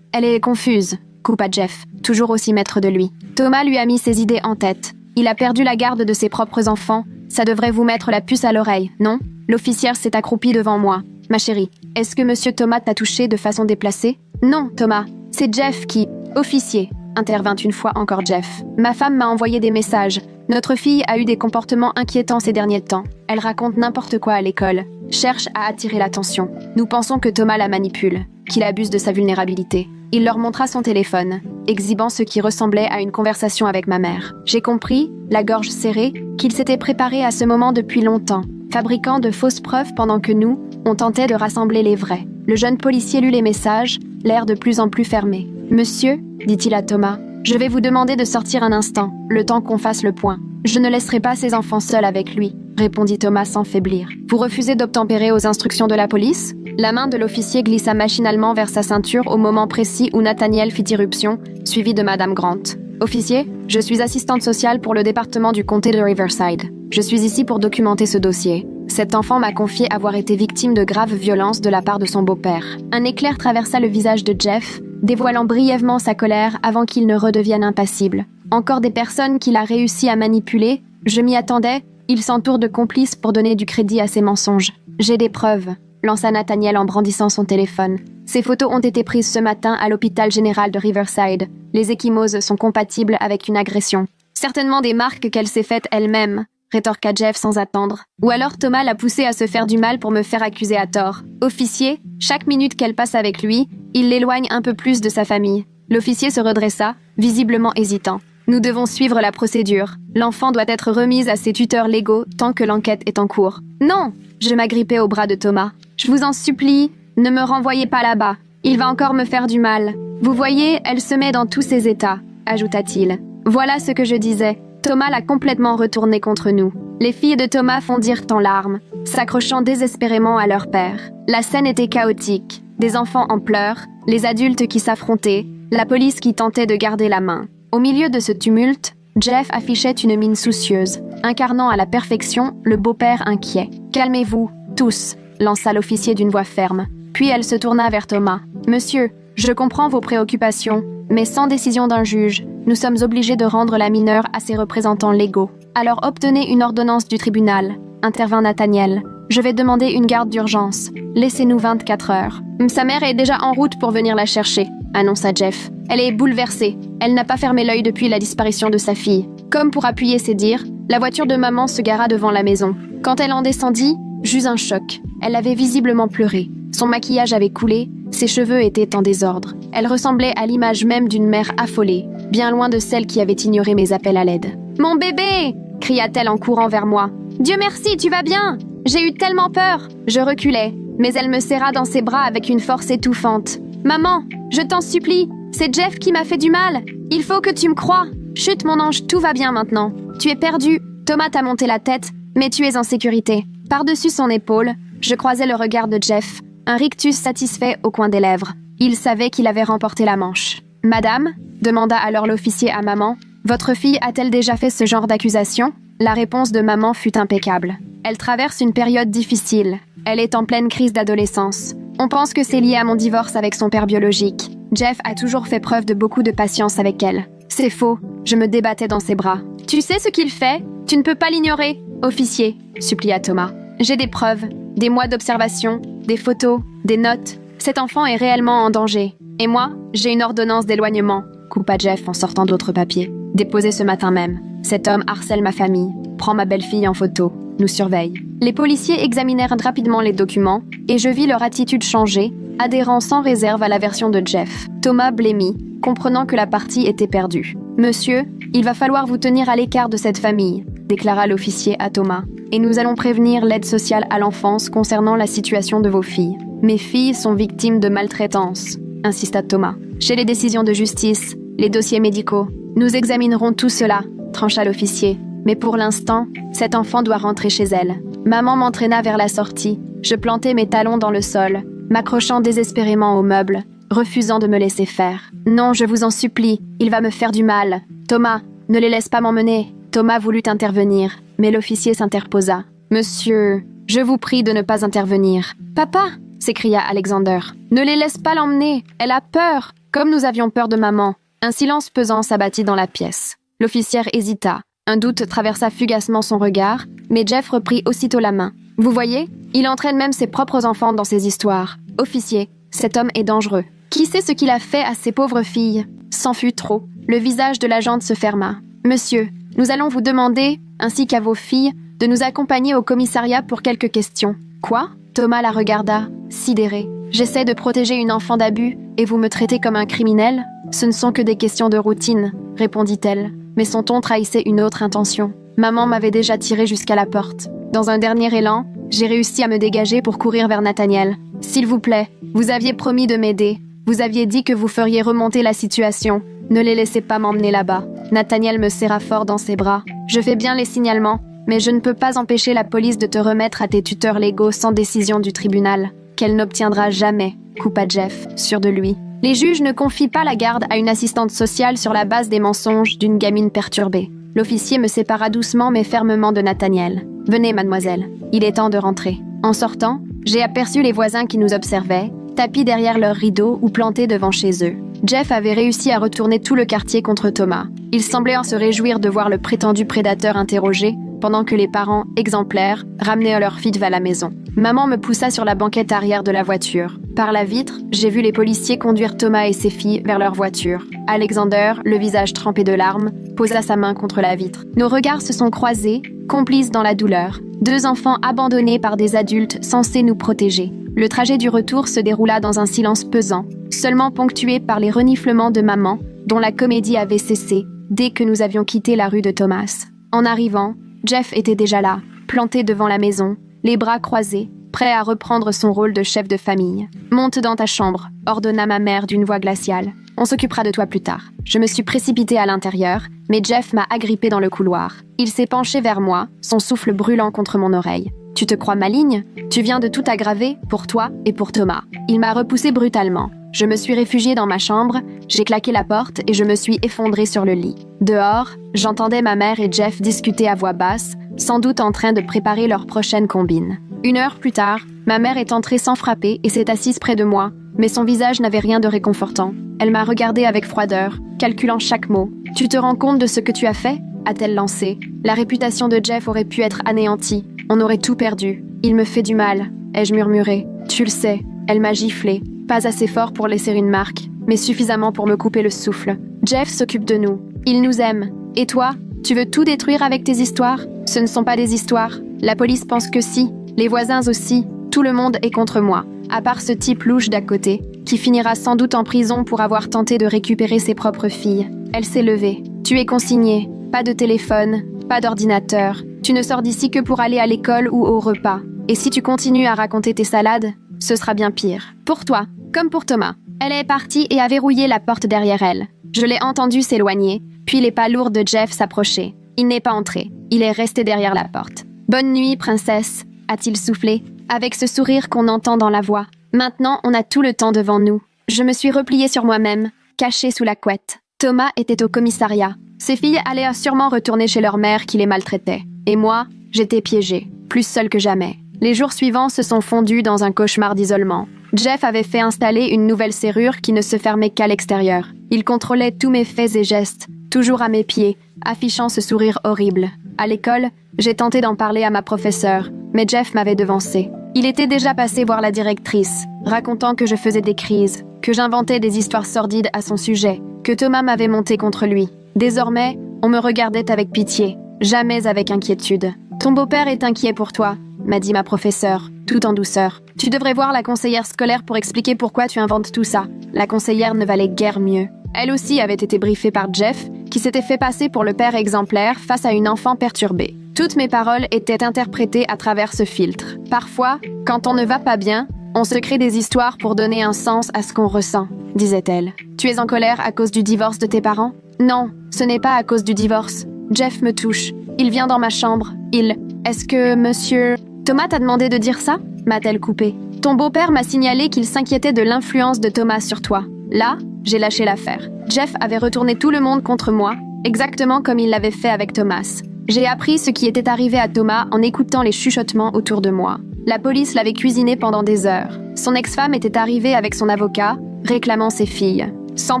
Elle est confuse, coupa Jeff, toujours aussi maître de lui. Thomas lui a mis ses idées en tête. Il a perdu la garde de ses propres enfants. Ça devrait vous mettre la puce à l'oreille, non? L'officière s'est accroupie devant moi. Ma chérie, est-ce que monsieur Thomas t'a touché de façon déplacée? Non, Thomas. C'est Jeff qui... Officier, intervint une fois encore Jeff. Ma femme m'a envoyé des messages. Notre fille a eu des comportements inquiétants ces derniers temps. Elle raconte n'importe quoi à l'école. Cherche à attirer l'attention. Nous pensons que Thomas la manipule, qu'il abuse de sa vulnérabilité. Il leur montra son téléphone, exhibant ce qui ressemblait à une conversation avec ma mère. J'ai compris, la gorge serrée, qu'il s'était préparé à ce moment depuis longtemps, fabriquant de fausses preuves pendant que nous, on tentait de rassembler les vrais. Le jeune policier lut les messages, l'air de plus en plus fermé. « Monsieur, dit-il à Thomas, je vais vous demander de sortir un instant, le temps qu'on fasse le point. Je ne laisserai pas ces enfants seuls avec lui, répondit Thomas sans faiblir. Vous refusez d'obtempérer aux instructions de la police? La main de l'officier glissa machinalement vers sa ceinture au moment précis où Nathaniel fit irruption, suivi de Madame Grant. Officier, je suis assistante sociale pour le département du comté de Riverside. Je suis ici pour documenter ce dossier. Cet enfant m'a confié avoir été victime de graves violences de la part de son beau-père. Un éclair traversa le visage de Jeff, dévoilant brièvement sa colère avant qu'il ne redevienne impassible. Encore des personnes qu'il a réussi à manipuler, je m'y attendais, il s'entoure de complices pour donner du crédit à ses mensonges. J'ai des preuves, lança Nathaniel en brandissant son téléphone. Ces photos ont été prises ce matin à l'hôpital général de Riverside. Les ecchymoses sont compatibles avec une agression. Certainement des marques qu'elle s'est faites elle-même, rétorqua Jeff sans attendre. Ou alors Thomas l'a poussée à se faire du mal pour me faire accuser à tort. Officier, chaque minute qu'elle passe avec lui, il l'éloigne un peu plus de sa famille. L'officier se redressa, visiblement hésitant. Nous devons suivre la procédure. L'enfant doit être remise à ses tuteurs légaux tant que l'enquête est en cours. Non! Je m'agrippai au bras de Thomas. Je vous en supplie, ne me renvoyez pas là-bas. Il va encore me faire du mal. Vous voyez, elle se met dans tous ses états, ajouta-t-il. Voilà ce que je disais. Thomas l'a complètement retourné contre nous. Les filles de Thomas fondirent en larmes, s'accrochant désespérément à leur père. La scène était chaotique. Des enfants en pleurs, les adultes qui s'affrontaient, la police qui tentait de garder la main. Au milieu de ce tumulte, Jeff affichait une mine soucieuse, incarnant à la perfection le beau-père inquiet. « Calmez-vous, tous !» lança l'officier d'une voix ferme. Puis elle se tourna vers Thomas. « Monsieur, je comprends vos préoccupations, mais sans décision d'un juge, nous sommes obligés de rendre la mineure à ses représentants légaux. Alors obtenez une ordonnance du tribunal, » intervint Nathaniel. « Je vais demander une garde d'urgence. Laissez-nous 24 heures. » « Sa mère est déjà en route pour venir la chercher, » annonça Jeff. « Elle est bouleversée. Elle n'a pas fermé l'œil depuis la disparition de sa fille. » Comme pour appuyer ses dires, la voiture de maman se gara devant la maison. Quand elle en descendit, j'eus un choc. Elle avait visiblement pleuré. Son maquillage avait coulé, ses cheveux étaient en désordre. Elle ressemblait à l'image même d'une mère affolée, bien loin de celle qui avait ignoré mes appels à l'aide. « Mon bébé !» cria-t-elle en courant vers moi. « Dieu merci, tu vas bien ! J'ai eu tellement peur !» Je reculai, mais elle me serra dans ses bras avec une force étouffante. « Maman, je t'en supplie, c'est Jeff qui m'a fait du mal. Il faut que tu me crois. Chut, mon ange, tout va bien maintenant. Tu es perdu. Thomas t'a monté la tête, mais tu es en sécurité. » Par-dessus son épaule, je croisai le regard de Jeff, un rictus satisfait au coin des lèvres. Il savait qu'il avait remporté la manche. « Madame ?» demanda alors l'officier à maman. « Votre fille a-t-elle déjà fait ce genre d'accusation ?» La réponse de maman fut impeccable. « Elle traverse une période difficile. Elle est en pleine crise d'adolescence. On pense que c'est lié à mon divorce avec son père biologique. Jeff a toujours fait preuve de beaucoup de patience avec elle. » C'est faux. Je me débattais dans ses bras. « Tu sais ce qu'il fait ? Tu ne peux pas l'ignorer. » « Officier, » supplia Thomas. « J'ai des preuves, des mois d'observation, des photos, des notes. Cet enfant est réellement en danger. Et moi, j'ai une ordonnance d'éloignement. » coupa Jeff en sortant d'autres papiers. « Déposé ce matin même. Cet homme harcèle ma famille, prend ma belle-fille en photo, nous surveille. » Les policiers examinèrent rapidement les documents et je vis leur attitude changer, adhérant sans réserve à la version de Jeff. Thomas blêmit, comprenant que la partie était perdue. « Monsieur, il va falloir vous tenir à l'écart de cette famille, » déclara l'officier à Thomas. « Et nous allons prévenir l'aide sociale à l'enfance concernant la situation de vos filles. Mes filles sont victimes de maltraitance, » insista Thomas. « Chez les décisions de justice, les dossiers médicaux, nous examinerons tout cela, » trancha l'officier. « Mais pour l'instant, cet enfant doit rentrer chez elle. » Maman m'entraîna vers la sortie. Je plantai mes talons dans le sol, m'accrochant désespérément aux meubles, refusant de me laisser faire. « Non, je vous en supplie, il va me faire du mal. Thomas, ne les laisse pas m'emmener. » Thomas voulut intervenir, mais l'officier s'interposa. « Monsieur, je vous prie de ne pas intervenir. »« Papa !» s'écria Alexander. « Ne les laisse pas l'emmener, elle a peur, comme nous avions peur de maman. » Un silence pesant s'abattit dans la pièce. L'officière hésita. Un doute traversa fugacement son regard, mais Jeff reprit aussitôt la main. « Vous voyez, il entraîne même ses propres enfants dans ses histoires. Officier, cet homme est dangereux. Qui sait ce qu'il a fait à ces pauvres filles ?» C'en fut trop. Le visage de l'agente se ferma. « Monsieur, nous allons vous demander, ainsi qu'à vos filles, de nous accompagner au commissariat pour quelques questions. » « Quoi ?» Thomas la regarda, sidéré. « J'essaie de protéger une enfant d'abus, et vous me traitez comme un criminel ? Ce ne sont que des questions de routine, » répondit-elle. Mais son ton trahissait une autre intention. Maman m'avait déjà tiré jusqu'à la porte. Dans un dernier élan, j'ai réussi à me dégager pour courir vers Nathaniel. « S'il vous plaît, vous aviez promis de m'aider. Vous aviez dit que vous feriez remonter la situation. Ne les laissez pas m'emmener là-bas. » Nathaniel me serra fort dans ses bras. « Je fais bien les signalements, mais je ne peux pas empêcher la police de te remettre à tes tuteurs légaux sans décision du tribunal. Qu'elle n'obtiendra jamais, » coupa Jeff, sûr de lui. Les juges ne confient pas la garde à une assistante sociale sur la base des mensonges d'une gamine perturbée. L'officier me sépara doucement mais fermement de Nathaniel. « Venez, mademoiselle, il est temps de rentrer. » En sortant, j'ai aperçu les voisins qui nous observaient, tapis derrière leurs rideaux ou plantés devant chez eux. Jeff avait réussi à retourner tout le quartier contre Thomas. Il semblait en se réjouir de voir le prétendu prédateur interrogé, pendant que les parents, exemplaires, ramenaient leur fille vers la maison. Maman me poussa sur la banquette arrière de la voiture. Par la vitre, j'ai vu les policiers conduire Thomas et ses filles vers leur voiture. Alexander, le visage trempé de larmes, posa sa main contre la vitre. Nos regards se sont croisés, complices dans la douleur. Deux enfants abandonnés par des adultes censés nous protéger. Le trajet du retour se déroula dans un silence pesant, seulement ponctué par les reniflements de maman, dont la comédie avait cessé dès que nous avions quitté la rue de Thomas. En arrivant, Jeff était déjà là, planté devant la maison, les bras croisés, prêt à reprendre son rôle de chef de famille. « Monte dans ta chambre », ordonna ma mère d'une voix glaciale. « On s'occupera de toi plus tard. » Je me suis précipitée à l'intérieur, mais Jeff m'a agrippée dans le couloir. Il s'est penché vers moi, son souffle brûlant contre mon oreille. « Tu te crois maligne ? Tu viens de tout aggraver, pour toi et pour Thomas. » Il m'a repoussée brutalement. Je me suis réfugiée dans ma chambre, j'ai claqué la porte et je me suis effondrée sur le lit. Dehors, j'entendais ma mère et Jeff discuter à voix basse, sans doute en train de préparer leur prochaine combine. 1 heure plus tard, ma mère est entrée sans frapper et s'est assise près de moi, mais son visage n'avait rien de réconfortant. Elle m'a regardée avec froideur, calculant chaque mot. « Tu te rends compte de ce que tu as fait ?» a-t-elle lancé. La réputation de Jeff aurait pu être anéantie. On aurait tout perdu. « Il me fait du mal », ai-je murmuré. « Tu le sais. » Elle m'a giflé. Pas assez fort pour laisser une marque, mais suffisamment pour me couper le souffle. Jeff s'occupe de nous. Il nous aime. Et toi, tu veux tout détruire avec tes histoires? Ce ne sont pas des histoires. La police pense que si. Les voisins aussi. Tout le monde est contre moi. À part ce type louche d'à côté, qui finira sans doute en prison pour avoir tenté de récupérer ses propres filles. Elle s'est levée. Tu es consignée. Pas de téléphone, pas d'ordinateur. Tu ne sors d'ici que pour aller à l'école ou au repas. Et si tu continues à raconter tes salades, ce sera bien pire. Pour toi, comme pour Thomas. Elle est partie et a verrouillé la porte derrière elle. Je l'ai entendu s'éloigner, puis les pas lourds de Jeff s'approcher. Il n'est pas entré. Il est resté derrière la porte. « Bonne nuit, princesse », a-t-il soufflé, avec ce sourire qu'on entend dans la voix. Maintenant, on a tout le temps devant nous. Je me suis repliée sur moi-même, cachée sous la couette. Thomas était au commissariat. Ses filles allaient sûrement retourner chez leur mère qui les maltraitait. Et moi, j'étais piégée, plus seule que jamais. Les jours suivants se sont fondus dans un cauchemar d'isolement. Jeff avait fait installer une nouvelle serrure qui ne se fermait qu'à l'extérieur. Il contrôlait tous mes faits et gestes, toujours à mes pieds, affichant ce sourire horrible. À l'école, j'ai tenté d'en parler à ma professeure, mais Jeff m'avait devancée. Il était déjà passé voir la directrice, racontant que je faisais des crises, que j'inventais des histoires sordides à son sujet, que Thomas m'avait monté contre lui. Désormais, on me regardait avec pitié, jamais avec inquiétude. « Ton beau-père est inquiet pour toi », m'a dit ma professeure, tout en douceur. « Tu devrais voir la conseillère scolaire pour expliquer pourquoi tu inventes tout ça. » La conseillère ne valait guère mieux. Elle aussi avait été briefée par Jeff, qui s'était fait passer pour le père exemplaire face à une enfant perturbée. Toutes mes paroles étaient interprétées à travers ce filtre. Parfois, quand on ne va pas bien, on se crée des histoires pour donner un sens à ce qu'on ressent, disait-elle. « Tu es en colère à cause du divorce de tes parents? » Non, ce n'est pas à cause du divorce. Jeff me touche. Il vient dans ma chambre. Est-ce que monsieur... Thomas t'a demandé de dire ça? M'a-t-elle coupé. Ton beau-père m'a signalé qu'il s'inquiétait de l'influence de Thomas sur toi. Là, j'ai lâché l'affaire. Jeff avait retourné tout le monde contre moi, exactement comme il l'avait fait avec Thomas. J'ai appris ce qui était arrivé à Thomas en écoutant les chuchotements autour de moi. La police l'avait cuisiné pendant des heures. Son ex-femme était arrivée avec son avocat, réclamant ses filles. Sans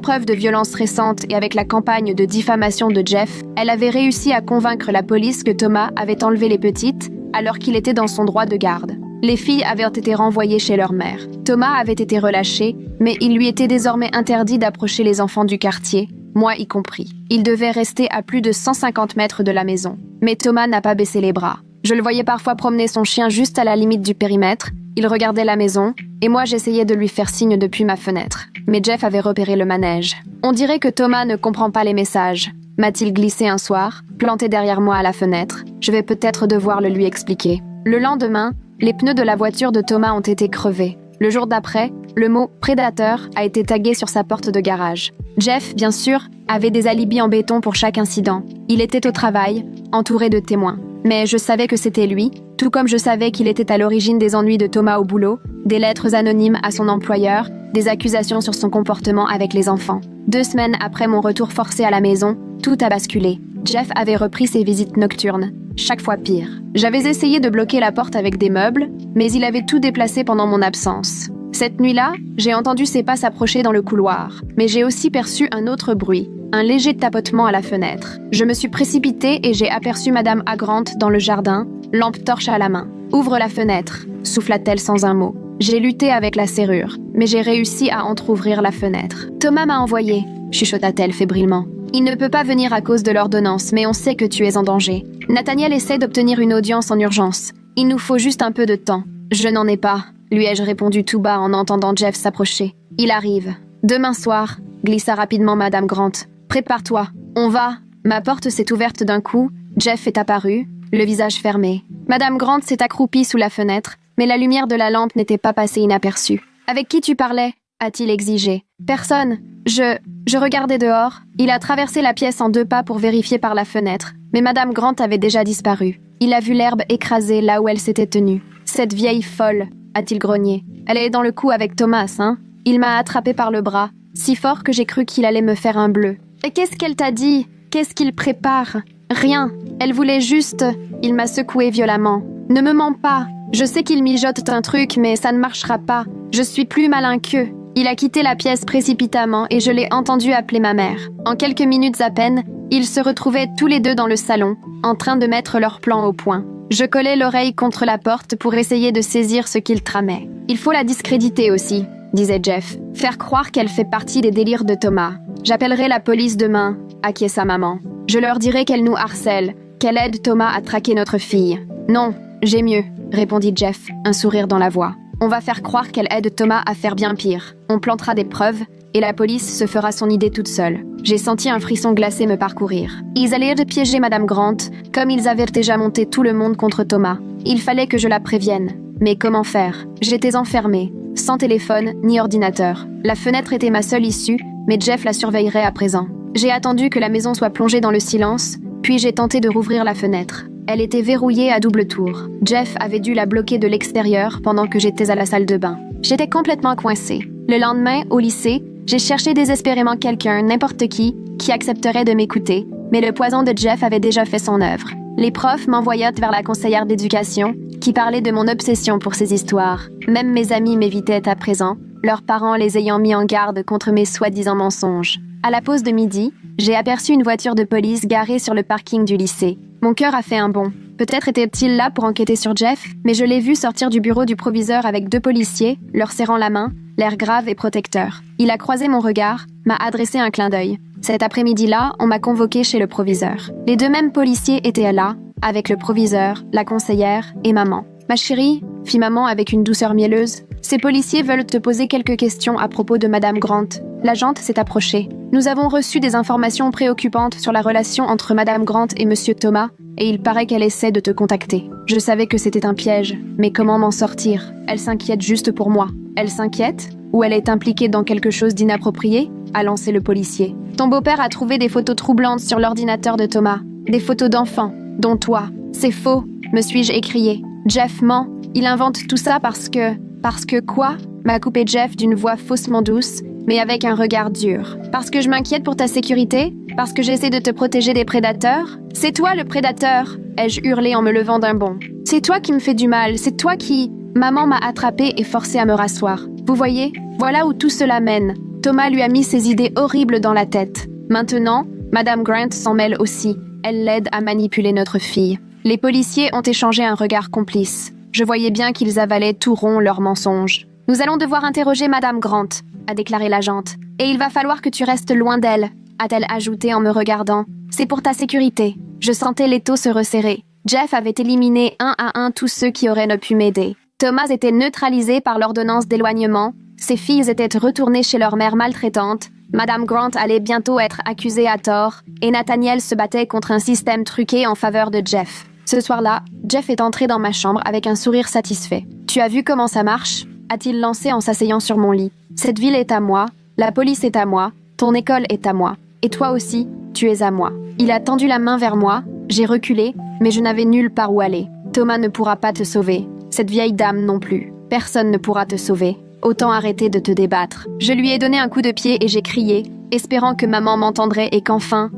preuve de violence récente et avec la campagne de diffamation de Jeff, elle avait réussi à convaincre la police que Thomas avait enlevé les petites alors qu'il était dans son droit de garde. Les filles avaient été renvoyées chez leur mère. Thomas avait été relâché, mais il lui était désormais interdit d'approcher les enfants du quartier, moi y compris. Il devait rester à plus de 150 mètres de la maison. Mais Thomas n'a pas baissé les bras. Je le voyais parfois promener son chien juste à la limite du périmètre. Il regardait la maison, et moi j'essayais de lui faire signe depuis ma fenêtre. Mais Jeff avait repéré le manège. On dirait que Thomas ne comprend pas les messages, m'a-t-il glissé un soir, planté derrière moi à la fenêtre. Je vais peut-être devoir le lui expliquer. Le lendemain, les pneus de la voiture de Thomas ont été crevés. Le jour d'après, le mot « prédateur » a été tagué sur sa porte de garage. Jeff, bien sûr, avait des alibis en béton pour chaque incident. Il était au travail, entouré de témoins. Mais je savais que c'était lui, tout comme je savais qu'il était à l'origine des ennuis de Thomas au boulot, des lettres anonymes à son employeur, des accusations sur son comportement avec les enfants. 2 semaines après mon retour forcé à la maison, tout a basculé. Jeff avait repris ses visites nocturnes, chaque fois pire. J'avais essayé de bloquer la porte avec des meubles, mais il avait tout déplacé pendant mon absence. Cette nuit-là, j'ai entendu ses pas s'approcher dans le couloir, mais j'ai aussi perçu un autre bruit, un léger tapotement à la fenêtre. Je me suis précipitée et j'ai aperçu Madame Agrant dans le jardin, lampe torche à la main. « Ouvre la fenêtre », souffla-t-elle sans un mot. J'ai lutté avec la serrure, mais j'ai réussi à entr'ouvrir la fenêtre. « Thomas m'a envoyé », chuchota-t-elle fébrilement. « Il ne peut pas venir à cause de l'ordonnance, mais on sait que tu es en danger. Nathaniel essaie d'obtenir une audience en urgence. Il nous faut juste un peu de temps. »« Je n'en ai pas », lui ai-je répondu tout bas en entendant Jeff s'approcher. « Il arrive. Demain soir », glissa rapidement Madame Grant. « Prépare-toi. On va. » Ma porte s'est ouverte d'un coup. Jeff est apparu, le visage fermé. Madame Grant s'est accroupie sous la fenêtre, mais la lumière de la lampe n'était pas passée inaperçue. « Avec qui tu parlais ?» a-t-il exigé. « Personne. Je regardais dehors. » Il a traversé la pièce en 2 pas pour vérifier par la fenêtre, mais Madame Grant avait déjà disparu. Il a vu l'herbe écrasée là où elle s'était tenue. « Cette vieille folle !» a-t-il grogné. « Elle est dans le coup avec Thomas, hein ?» Il m'a attrapé par le bras, si fort que j'ai cru qu'il allait me faire un bleu. Et qu'est-ce qu'elle t'a dit? Qu'est-ce qu'il prépare? Rien. Elle voulait juste... Il m'a secoué violemment. Ne me mens pas. Je sais qu'il mijote un truc, mais ça ne marchera pas. Je suis plus malin qu'eux. Il a quitté la pièce précipitamment et je l'ai entendu appeler ma mère. En quelques minutes à peine, ils se retrouvaient tous les deux dans le salon, en train de mettre leur plan au point. Je collais l'oreille contre la porte pour essayer de saisir ce qu'ils tramaient. Il faut la discréditer aussi, disait Jeff. Faire croire qu'elle fait partie des délires de Thomas. J'appellerai la police demain, acquiesça maman. Je leur dirai qu'elle nous harcèle, qu'elle aide Thomas à traquer notre fille. Non, j'ai mieux, répondit Jeff, un sourire dans la voix. On va faire croire qu'elle aide Thomas à faire bien pire. On plantera des preuves et la police se fera son idée toute seule. J'ai senti un frisson glacé me parcourir. Ils allaient piéger Madame Grant, comme ils avaient déjà monté tout le monde contre Thomas. Il fallait que je la prévienne. Mais comment faire? J'étais enfermée, sans téléphone ni ordinateur. La fenêtre était ma seule issue, mais Jeff la surveillerait à présent. J'ai attendu que la maison soit plongée dans le silence, puis j'ai tenté de rouvrir la fenêtre. Elle était verrouillée à double tour. Jeff avait dû la bloquer de l'extérieur pendant que j'étais à la salle de bain. J'étais complètement coincée. Le lendemain, au lycée, j'ai cherché désespérément quelqu'un, n'importe qui accepterait de m'écouter, mais le poison de Jeff avait déjà fait son œuvre. Les profs m'envoyaient vers la conseillère d'éducation, qui parlait de mon obsession pour ces histoires. Même mes amis m'évitaient à présent, leurs parents les ayant mis en garde contre mes soi-disant mensonges. À la pause de midi, j'ai aperçu une voiture de police garée sur le parking du lycée. Mon cœur a fait un bond. Peut-être était-il là pour enquêter sur Jeff, mais je l'ai vu sortir du bureau du proviseur avec 2 policiers, leur serrant la main, l'air grave et protecteur. Il a croisé mon regard, m'a adressé un clin d'œil. Cet après-midi-là, on m'a convoqué chez le proviseur. Les 2 mêmes policiers étaient là, avec le proviseur, la conseillère et maman. « Ma chérie », fit maman avec une douceur mielleuse, « ces policiers veulent te poser quelques questions à propos de Madame Grant. » L'agente s'est approchée. « Nous avons reçu des informations préoccupantes sur la relation entre Madame Grant et Monsieur Thomas, et il paraît qu'elle essaie de te contacter. Je savais que c'était un piège, mais comment m'en sortir? Elle s'inquiète juste pour moi. » « Elle s'inquiète? Ou elle est impliquée dans quelque chose d'inapproprié ?» a lancé le policier. « Ton beau-père a trouvé des photos troublantes sur l'ordinateur de Thomas. Des photos d'enfants, dont toi. C'est faux, me suis-je écrié. Jeff ment. Il invente tout ça parce que... » « Parce que quoi ?» m'a coupé Jeff d'une voix faussement douce, mais avec un regard dur. « Parce que je m'inquiète pour ta sécurité? Parce que j'essaie de te protéger des prédateurs? C'est toi le prédateur !» ai-je hurlé en me levant d'un bond. « C'est toi qui me fais du mal, c'est toi qui... » Maman m'a attrapée et forcée à me rasseoir. Vous voyez, voilà où tout cela mène. Thomas lui a mis ses idées horribles dans la tête. Maintenant, Madame Grant s'en mêle aussi. Elle l'aide à manipuler notre fille. Les policiers ont échangé un regard complice. Je voyais bien qu'ils avalaient tout rond leurs mensonges. « Nous allons devoir interroger Madame Grant, » a déclaré l'agente. « Et il va falloir que tu restes loin d'elle, » a-t-elle ajouté en me regardant. « C'est pour ta sécurité. » Je sentais l'étau se resserrer. Jeff avait éliminé un à un tous ceux qui auraient pu m'aider. Thomas était neutralisé par l'ordonnance d'éloignement. Ses filles étaient retournées chez leur mère maltraitante. Madame Grant allait bientôt être accusée à tort. Et Nathaniel se battait contre un système truqué en faveur de Jeff. Ce soir-là, Jeff est entré dans ma chambre avec un sourire satisfait. « Tu as vu comment ça marche ?» a-t-il lancé en s'asseyant sur mon lit. « Cette ville est à moi, la police est à moi, ton école est à moi. Et toi aussi, tu es à moi. » Il a tendu la main vers moi. J'ai reculé, mais je n'avais nulle part où aller. Thomas ne pourra pas te sauver. Cette vieille dame non plus. Personne ne pourra te sauver. Autant arrêter de te débattre. Je lui ai donné un coup de pied et j'ai crié, espérant que maman m'entendrait et qu'enfin,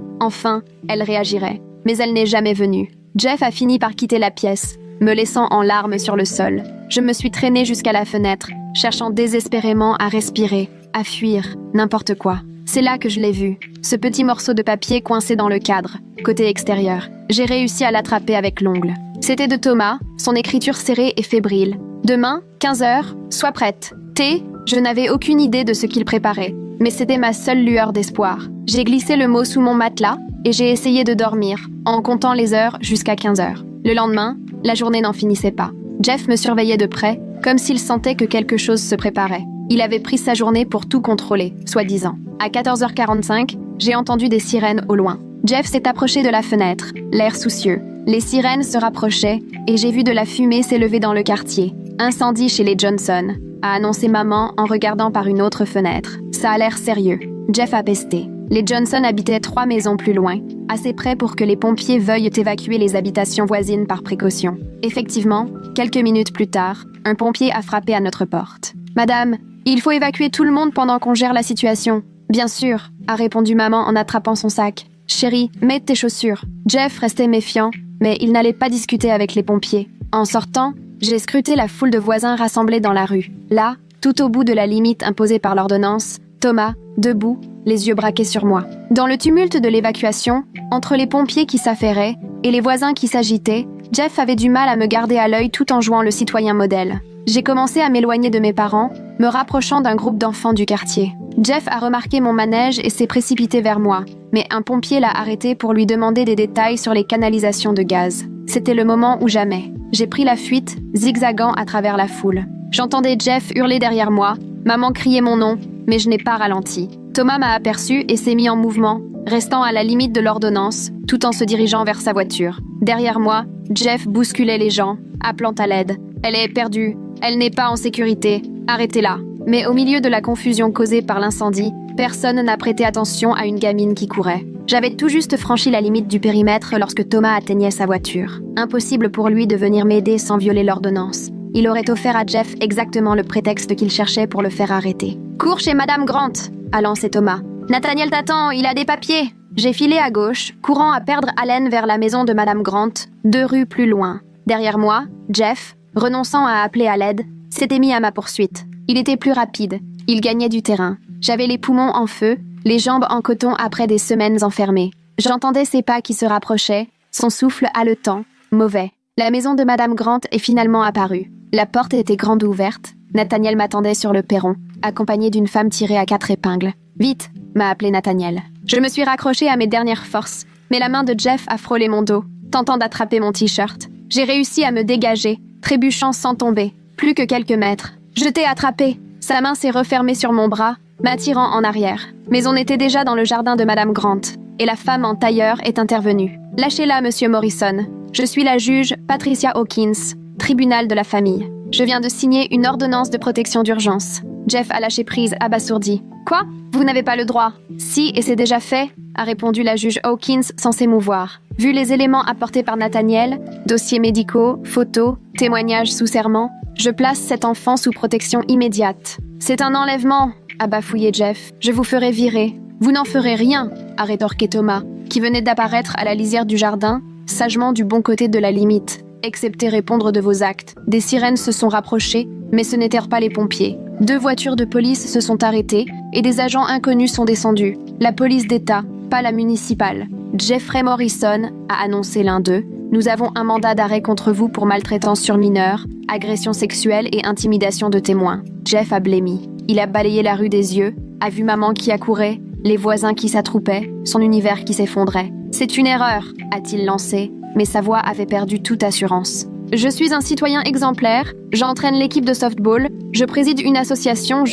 elle réagirait. Mais elle n'est jamais venue. Jeff a fini par quitter la pièce, me laissant en larmes sur le sol. Je me suis traînée jusqu'à la fenêtre, cherchant désespérément à respirer, à fuir, n'importe quoi. C'est là que je l'ai vu, ce petit morceau de papier coincé dans le cadre, côté extérieur. J'ai réussi à l'attraper avec l'ongle. C'était de Thomas, son écriture serrée et fébrile. Demain, 15h, sois prête. T, je n'avais aucune idée de ce qu'il préparait, mais c'était ma seule lueur d'espoir. J'ai glissé le mot sous mon matelas et j'ai essayé de dormir, en comptant les heures jusqu'à 15h. Le lendemain, la journée n'en finissait pas. Jeff me surveillait de près, comme s'il sentait que quelque chose se préparait. Il avait pris sa journée pour tout contrôler, soi-disant. À 14h45, j'ai entendu des sirènes au loin. Jeff s'est approché de la fenêtre, l'air soucieux. Les sirènes se rapprochaient et j'ai vu de la fumée s'élever dans le quartier. Incendie chez les Johnson, a annoncé maman en regardant par une autre fenêtre. Ça a l'air sérieux. Jeff a pesté. Les Johnson habitaient 3 maisons plus loin, assez près pour que les pompiers veuillent évacuer les habitations voisines par précaution. Effectivement, quelques minutes plus tard, un pompier a frappé à notre porte. « Madame, Il faut évacuer tout le monde pendant qu'on gère la situation. Bien sûr, a répondu maman en attrapant son sac. Chérie, mets tes chaussures. Jeff restait méfiant, mais il n'allait pas discuter avec les pompiers. En sortant, j'ai scruté la foule de voisins rassemblés dans la rue. Là, tout au bout de la limite imposée par l'ordonnance, Thomas, debout, les yeux braqués sur moi. Dans le tumulte de l'évacuation, entre les pompiers qui s'affairaient et les voisins qui s'agitaient, Jeff avait du mal à me garder à l'œil tout en jouant le citoyen modèle. J'ai commencé à m'éloigner de mes parents, me rapprochant d'un groupe d'enfants du quartier. Jeff a remarqué mon manège et s'est précipité vers moi, mais un pompier l'a arrêté pour lui demander des détails sur les canalisations de gaz. C'était le moment ou jamais. J'ai pris la fuite, zigzagant à travers la foule. J'entendais Jeff hurler derrière moi, maman criait mon nom, mais je n'ai pas ralenti. Thomas m'a aperçu et s'est mis en mouvement, restant à la limite de l'ordonnance, tout en se dirigeant vers sa voiture. Derrière moi, Jeff bousculait les gens, appelant à l'aide. Elle est perdue, elle n'est pas en sécurité, arrêtez-la. Mais au milieu de la confusion causée par l'incendie, personne n'a prêté attention à une gamine qui courait. J'avais tout juste franchi la limite du périmètre lorsque Thomas atteignait sa voiture. Impossible pour lui de venir m'aider sans violer l'ordonnance. Il aurait offert à Jeff exactement le prétexte qu'il cherchait pour le faire arrêter. « Cours chez Madame Grant !» a lancé Thomas. « Nathaniel t'attend, il a des papiers !» J'ai filé à gauche, courant à perdre haleine vers la maison de Madame Grant, 2 rues plus loin. Derrière moi, Jeff, renonçant à appeler à l'aide, s'était mis à ma poursuite. Il était plus rapide, il gagnait du terrain. J'avais les poumons en feu, les jambes en coton après des semaines enfermées. J'entendais ses pas qui se rapprochaient, son souffle haletant, mauvais. La maison de Madame Grant est finalement apparue. La porte était grande ouverte. Nathaniel m'attendait sur le perron, accompagné d'une femme tirée à 4 épingles. « Vite !» m'a appelé Nathaniel. Je me suis raccrochée à mes dernières forces, mais la main de Jeff a frôlé mon dos, tentant d'attraper mon t-shirt. J'ai réussi à me dégager, trébuchant sans tomber. Plus que quelques mètres. Je t'ai attrapé. Sa main s'est refermée sur mon bras, m'attirant en arrière. Mais on était déjà dans le jardin de Madame Grant, et la femme en tailleur est intervenue. « Lâchez-la, Monsieur Morrison. Je suis la juge Patricia Hawkins, tribunal de la famille. Je viens de signer une ordonnance de protection d'urgence. » Jeff a lâché prise, abasourdi. « Quoi? Vous n'avez pas le droit. »« Si, et c'est déjà fait, » a répondu la juge Hawkins sans s'émouvoir. Vu les éléments apportés par Nathaniel, dossiers médicaux, photos, témoignages sous serment, je place cet enfant sous protection immédiate. « C'est un enlèvement, » a bafouillé Jeff. « Je vous ferai virer. »« Vous n'en ferez rien, » a rétorqué Thomas, qui venait d'apparaître à la lisière du jardin, sagement du bon côté de la limite. « Excepté répondre de vos actes. » Des sirènes se sont rapprochées, mais ce n'étaient pas les pompiers. 2 voitures de police se sont arrêtées et des agents inconnus sont descendus. La police d'État, pas la municipale. Jeffrey Morrison a annoncé l'un d'eux. « Nous avons un mandat d'arrêt contre vous pour maltraitance sur mineurs, agression sexuelle et intimidation de témoins. » Jeff a blêmi. Il a balayé la rue des yeux, a vu maman qui accourait, les voisins qui s'attroupaient, son univers qui s'effondrait. « C'est une erreur », a-t-il lancé, mais sa voix avait perdu toute assurance. « Je suis un citoyen exemplaire, j'entraîne l'équipe de softball, je préside une association,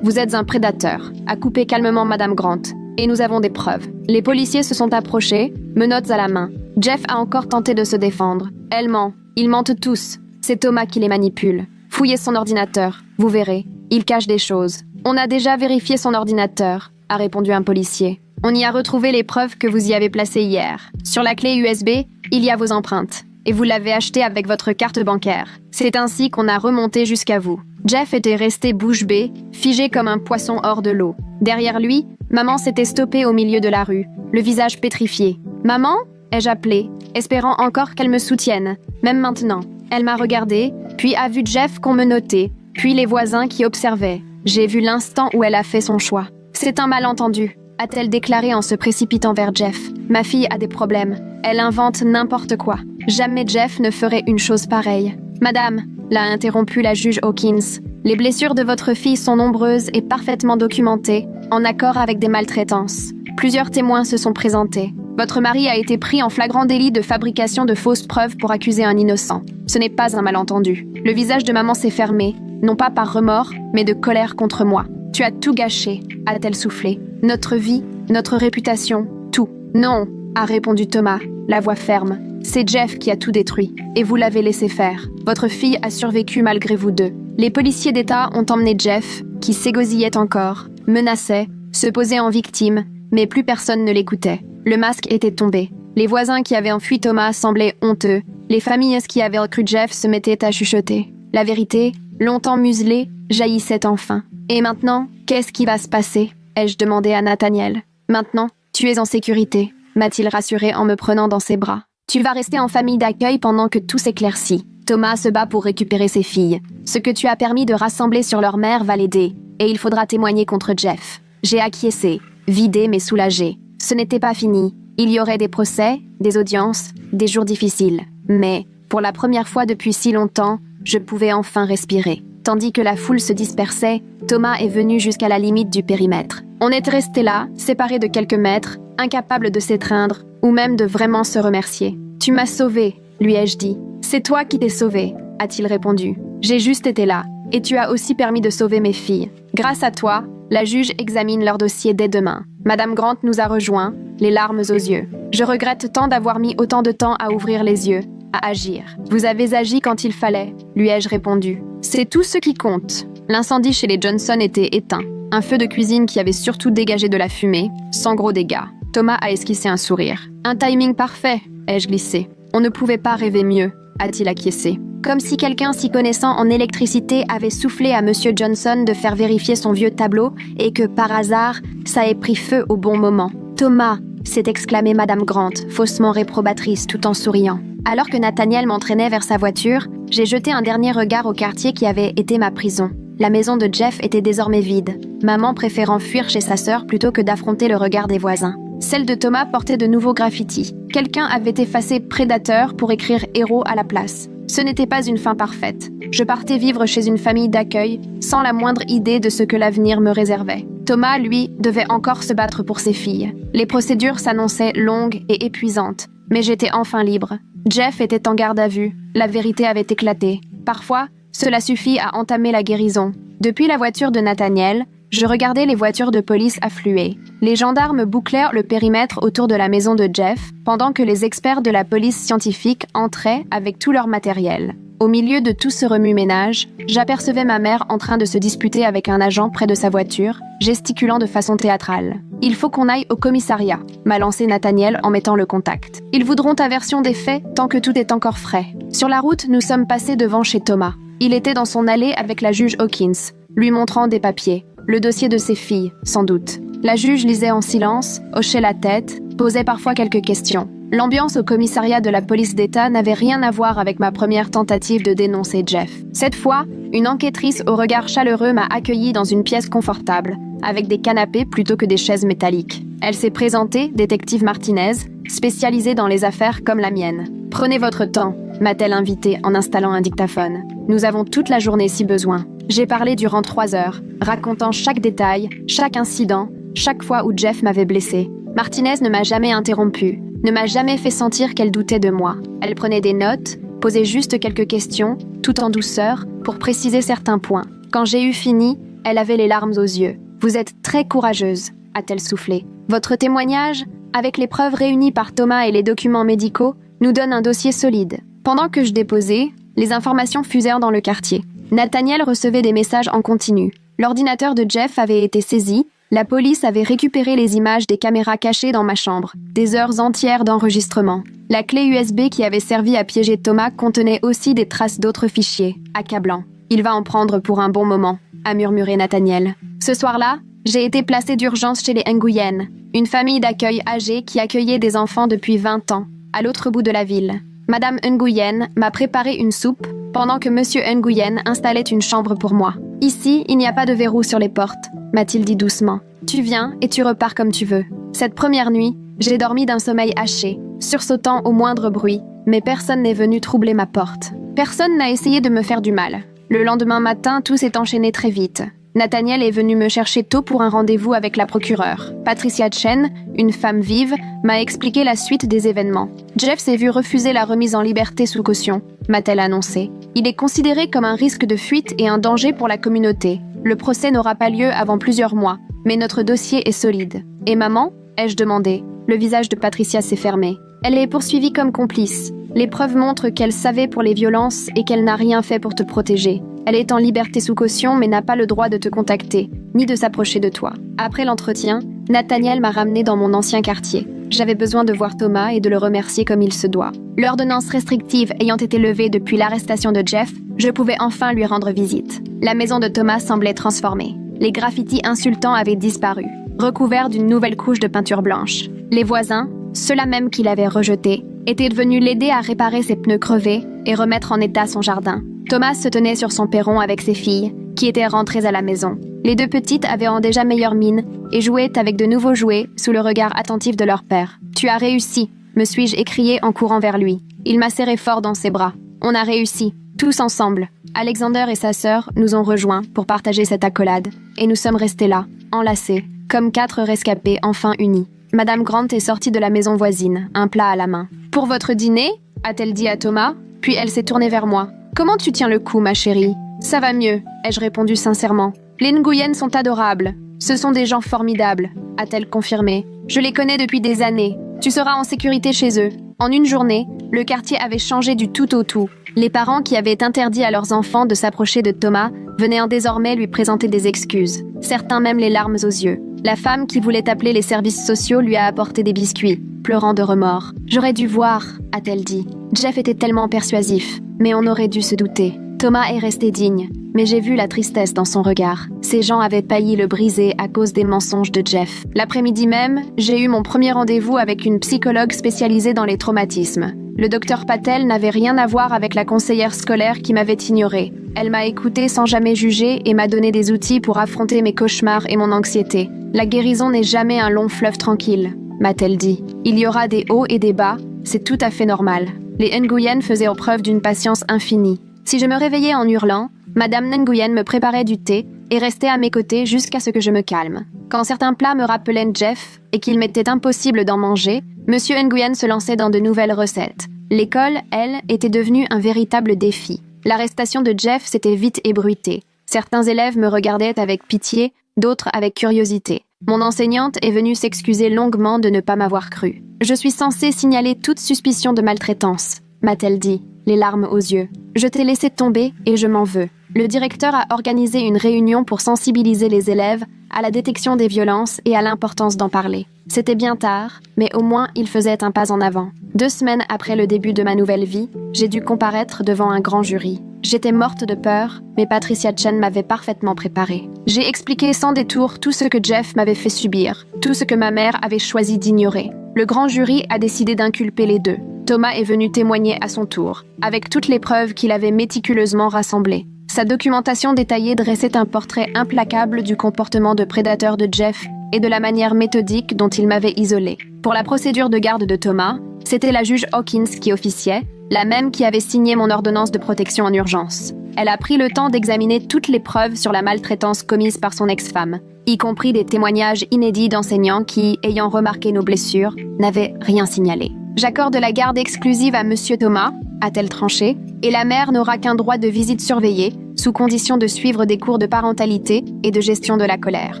Vous êtes un prédateur », a coupé calmement Madame Grant. Et nous avons des preuves. Les policiers se sont approchés, menottes à la main. Jeff a encore tenté de se défendre. Elle ment. Ils mentent tous. C'est Thomas qui les manipule. Fouillez son ordinateur. Vous verrez. Il cache des choses. On a déjà vérifié son ordinateur, a répondu un policier. On y a retrouvé les preuves que vous y avez placées hier. Sur la clé USB, il y a vos empreintes. Et vous l'avez acheté avec votre carte bancaire. C'est ainsi qu'on a remonté jusqu'à vous. Jeff était resté bouche bée, figé comme un poisson hors de l'eau. Derrière lui, maman s'était stoppée au milieu de la rue, le visage pétrifié. « Maman ?» ai-je appelé, espérant encore qu'elle me soutienne, même maintenant. Elle m'a regardée, puis a vu Jeff qu'on me notait, puis les voisins qui observaient. J'ai vu l'instant où elle a fait son choix. « C'est un malentendu », a-t-elle déclaré en se précipitant vers Jeff. « Ma fille a des problèmes. Elle invente n'importe quoi. Jamais Jeff ne ferait une chose pareille. »« Madame », l'a interrompu la juge Hawkins, « les blessures de votre fille sont nombreuses et parfaitement documentées, en accord avec des maltraitances. Plusieurs témoins se sont présentés. Votre mari a été pris en flagrant délit de fabrication de fausses preuves pour accuser un innocent. Ce n'est pas un malentendu. » Le visage de maman s'est fermé, non pas par remords, mais de colère contre moi. « Tu as tout gâché », a-t-elle soufflé. « Notre vie, notre réputation, tout. »« Non », a répondu Thomas, la voix ferme. « C'est Jeff qui a tout détruit, et vous l'avez laissé faire. Votre fille a survécu malgré vous deux. » Les policiers d'État ont emmené Jeff, qui s'égosillait encore, menaçait, se posait en victime, mais plus personne ne l'écoutait. Le masque était tombé. Les voisins qui avaient enfui Thomas semblaient honteux. Les familles qui avaient recru Jeff se mettaient à chuchoter. La vérité, longtemps muselée, jaillissait enfin. Et maintenant, qu'est-ce qui va se passer? Ai-je demandé à Nathaniel. Maintenant, tu es en sécurité, m'a-t-il rassuré en me prenant dans ses bras. Tu vas rester en famille d'accueil pendant que tout s'éclaircit. Thomas se bat pour récupérer ses filles. Ce que tu as permis de rassembler sur leur mère va l'aider, et il faudra témoigner contre Jeff. J'ai acquiescé, vidé mais soulagé. Ce n'était pas fini. Il y aurait des procès, des audiences, des jours difficiles. Mais, pour la première fois depuis si longtemps, je pouvais enfin respirer. Tandis que la foule se dispersait, Thomas est venu jusqu'à la limite du périmètre. On est resté là, séparés de quelques mètres, incapables de s'étreindre, ou même de vraiment se remercier. « Tu m'as sauvé », lui ai-je dit. « C'est toi qui t'es sauvé », a-t-il répondu. « J'ai juste été là, et tu as aussi permis de sauver mes filles. Grâce à toi, la juge examine leur dossier dès demain. Madame Grant nous a rejoints, les larmes aux yeux. Je regrette tant d'avoir mis autant de temps à ouvrir les yeux, à agir. Vous avez agi quand il fallait, lui ai-je répondu. C'est tout ce qui compte. L'incendie chez les Johnson était éteint. Un feu de cuisine qui avait surtout dégagé de la fumée, sans gros dégâts. Thomas a esquissé un sourire. Un timing parfait, ai-je glissé. On ne pouvait pas rêver mieux, a-t-il acquiescé. Comme si quelqu'un s'y connaissant en électricité avait soufflé à Monsieur Johnson de faire vérifier son vieux tableau et que, par hasard, ça ait pris feu au bon moment. « Thomas !» s'est exclamée Madame Grant, faussement réprobatrice, tout en souriant. Alors que Nathaniel m'entraînait vers sa voiture, j'ai jeté un dernier regard au quartier qui avait été ma prison. La maison de Jeff était désormais vide, maman préférant fuir chez sa sœur plutôt que d'affronter le regard des voisins. Celle de Thomas portait de nouveaux graffitis. Quelqu'un avait effacé « prédateur » pour écrire « héros » à la place. Ce n'était pas une fin parfaite. Je partais vivre chez une famille d'accueil, sans la moindre idée de ce que l'avenir me réservait. Thomas, lui, devait encore se battre pour ses filles. Les procédures s'annonçaient longues et épuisantes, mais j'étais enfin libre. Jeff était en garde à vue. La vérité avait éclaté. Parfois, cela suffit à entamer la guérison. Depuis la voiture de Nathaniel, je regardais les voitures de police affluer. Les gendarmes bouclèrent le périmètre autour de la maison de Jeff, pendant que les experts de la police scientifique entraient avec tout leur matériel. Au milieu de tout ce remue-ménage, j'apercevais ma mère en train de se disputer avec un agent près de sa voiture, gesticulant de façon théâtrale. « Il faut qu'on aille au commissariat », m'a lancé Nathaniel en mettant le contact. « Ils voudront ta version des faits tant que tout est encore frais. » Sur la route, nous sommes passés devant chez Thomas. Il était dans son allée avec la juge Hawkins, lui montrant des papiers. Le dossier de ses filles, sans doute. La juge lisait en silence, hochait la tête, posait parfois quelques questions. L'ambiance au commissariat de la police d'État n'avait rien à voir avec ma première tentative de dénoncer Jeff. Cette fois, une enquêtrice au regard chaleureux m'a accueillie dans une pièce confortable, avec des canapés plutôt que des chaises métalliques. Elle s'est présentée, détective Martinez, spécialisée dans les affaires comme la mienne. « Prenez votre temps », m'a-t-elle invitée en installant un dictaphone. « Nous avons toute la journée si besoin. » J'ai parlé durant 3 heures, racontant chaque détail, chaque incident, chaque fois où Jeff m'avait blessé. Martinez ne m'a jamais interrompu, ne m'a jamais fait sentir qu'elle doutait de moi. Elle prenait des notes, posait juste quelques questions, tout en douceur, pour préciser certains points. Quand j'ai eu fini, elle avait les larmes aux yeux. « Vous êtes très courageuse », a-t-elle soufflé. « Votre témoignage, avec les preuves réunies par Thomas et les documents médicaux, nous donne un dossier solide. » Pendant que je déposais, les informations fusèrent dans le quartier. Nathaniel recevait des messages en continu. L'ordinateur de Jeff avait été saisi, la police avait récupéré les images des caméras cachées dans ma chambre, des heures entières d'enregistrement. La clé USB qui avait servi à piéger Thomas contenait aussi des traces d'autres fichiers, accablant. « Il va en prendre pour un bon moment », a murmuré Nathaniel. Ce soir-là, j'ai été placée d'urgence chez les Nguyen, une famille d'accueil âgée qui accueillait des enfants depuis 20 ans, à l'autre bout de la ville. Madame Nguyen m'a préparé une soupe, pendant que Monsieur Nguyen installait une chambre pour moi. « Ici, il n'y a pas de verrou sur les portes », m'a-t-il dit doucement. « Tu viens et tu repars comme tu veux. » Cette première nuit, j'ai dormi d'un sommeil haché, sursautant au moindre bruit, mais personne n'est venu troubler ma porte. Personne n'a essayé de me faire du mal. Le lendemain matin, tout s'est enchaîné très vite. Nathaniel est venu me chercher tôt pour un rendez-vous avec la procureure. Patricia Chen, une femme vive, m'a expliqué la suite des événements. Jeff s'est vu refuser la remise en liberté sous caution, m'a-t-elle annoncé. Il est considéré comme un risque de fuite et un danger pour la communauté. Le procès n'aura pas lieu avant plusieurs mois, mais notre dossier est solide. « Et maman ?» ai-je demandé. Le visage de Patricia s'est fermé. Elle est poursuivie comme complice. Les preuves montrent qu'elle savait pour les violences et qu'elle n'a rien fait pour te protéger. Elle est en liberté sous caution mais n'a pas le droit de te contacter, ni de s'approcher de toi. Après l'entretien, Nathaniel m'a ramené dans mon ancien quartier. J'avais besoin de voir Thomas et de le remercier comme il se doit. L'ordonnance restrictive ayant été levée depuis l'arrestation de Jeff, je pouvais enfin lui rendre visite. La maison de Thomas semblait transformée. Les graffitis insultants avaient disparu, recouverts d'une nouvelle couche de peinture blanche. Les voisins, ceux-là même qui l'avaient rejeté, étaient venus l'aider à réparer ses pneus crevés et remettre en état son jardin. Thomas se tenait sur son perron avec ses filles, qui étaient rentrées à la maison. Les deux petites avaient en déjà meilleure mine et jouaient avec de nouveaux jouets sous le regard attentif de leur père. « Tu as réussi !» me suis-je écrié en courant vers lui. Il m'a serré fort dans ses bras. On a réussi, tous ensemble. Alexander et sa sœur nous ont rejoints pour partager cette accolade, et nous sommes restés là, enlacés, comme 4 rescapés enfin unis. Madame Grant est sortie de la maison voisine, un plat à la main. « Pour votre dîner ?» a-t-elle dit à Thomas, puis elle s'est tournée vers moi. « Comment tu tiens le coup, ma chérie ?»« Ça va mieux », ai-je répondu sincèrement. « Les Nguyen sont adorables. Ce sont des gens formidables, a-t-elle confirmé. Je les connais depuis des années. Tu seras en sécurité chez eux. En une journée, le quartier avait changé du tout au tout. Les parents qui avaient interdit à leurs enfants de s'approcher de Thomas venaient désormais lui présenter des excuses, certains même les larmes aux yeux. La femme qui voulait appeler les services sociaux lui a apporté des biscuits, pleurant de remords. « J'aurais dû voir », a-t-elle dit. Jeff était tellement persuasif, mais on aurait dû se douter. Thomas est resté digne, mais j'ai vu la tristesse dans son regard. Ces gens avaient failli le briser à cause des mensonges de Jeff. L'après-midi même, j'ai eu mon premier rendez-vous avec une psychologue spécialisée dans les traumatismes. Le docteur Patel n'avait rien à voir avec la conseillère scolaire qui m'avait ignorée. Elle m'a écoutée sans jamais juger et m'a donné des outils pour affronter mes cauchemars et mon anxiété. La guérison n'est jamais un long fleuve tranquille, m'a-t-elle dit. Il y aura des hauts et des bas, c'est tout à fait normal. Les Nguyen faisaient preuve d'une patience infinie. Si je me réveillais en hurlant, Madame Nguyen me préparait du thé et restait à mes côtés jusqu'à ce que je me calme. Quand certains plats me rappelaient Jeff et qu'il m'était impossible d'en manger, Monsieur Nguyen se lançait dans de nouvelles recettes. L'école, elle, était devenue un véritable défi. L'arrestation de Jeff s'était vite ébruitée. Certains élèves me regardaient avec pitié, d'autres avec curiosité. Mon enseignante est venue s'excuser longuement de ne pas m'avoir cru. « Je suis censée signaler toute suspicion de maltraitance », m'a-t-elle dit, les larmes aux yeux. « Je t'ai laissé tomber et je m'en veux. » Le directeur a organisé une réunion pour sensibiliser les élèves à la détection des violences et à l'importance d'en parler. C'était bien tard, mais au moins il faisait un pas en avant. 2 semaines après le début de ma nouvelle vie, j'ai dû comparaître devant un grand jury. J'étais morte de peur, mais Patricia Chen m'avait parfaitement préparée. J'ai expliqué sans détour tout ce que Jeff m'avait fait subir, tout ce que ma mère avait choisi d'ignorer. Le grand jury a décidé d'inculper les deux. Thomas est venu témoigner à son tour, avec toutes les preuves qu'il avait méticuleusement rassemblées. Sa documentation détaillée dressait un portrait implacable du comportement de prédateur de Jeff et de la manière méthodique dont il m'avait isolé. Pour la procédure de garde de Thomas, c'était la juge Hawkins qui officiait, la même qui avait signé mon ordonnance de protection en urgence. Elle a pris le temps d'examiner toutes les preuves sur la maltraitance commise par son ex-femme, y compris des témoignages inédits d'enseignants qui, ayant remarqué nos blessures, n'avaient rien signalé. « J'accorde la garde exclusive à Monsieur Thomas », a-t-elle tranché, et la mère n'aura qu'un droit de visite surveillée, sous condition de suivre des cours de parentalité et de gestion de la colère.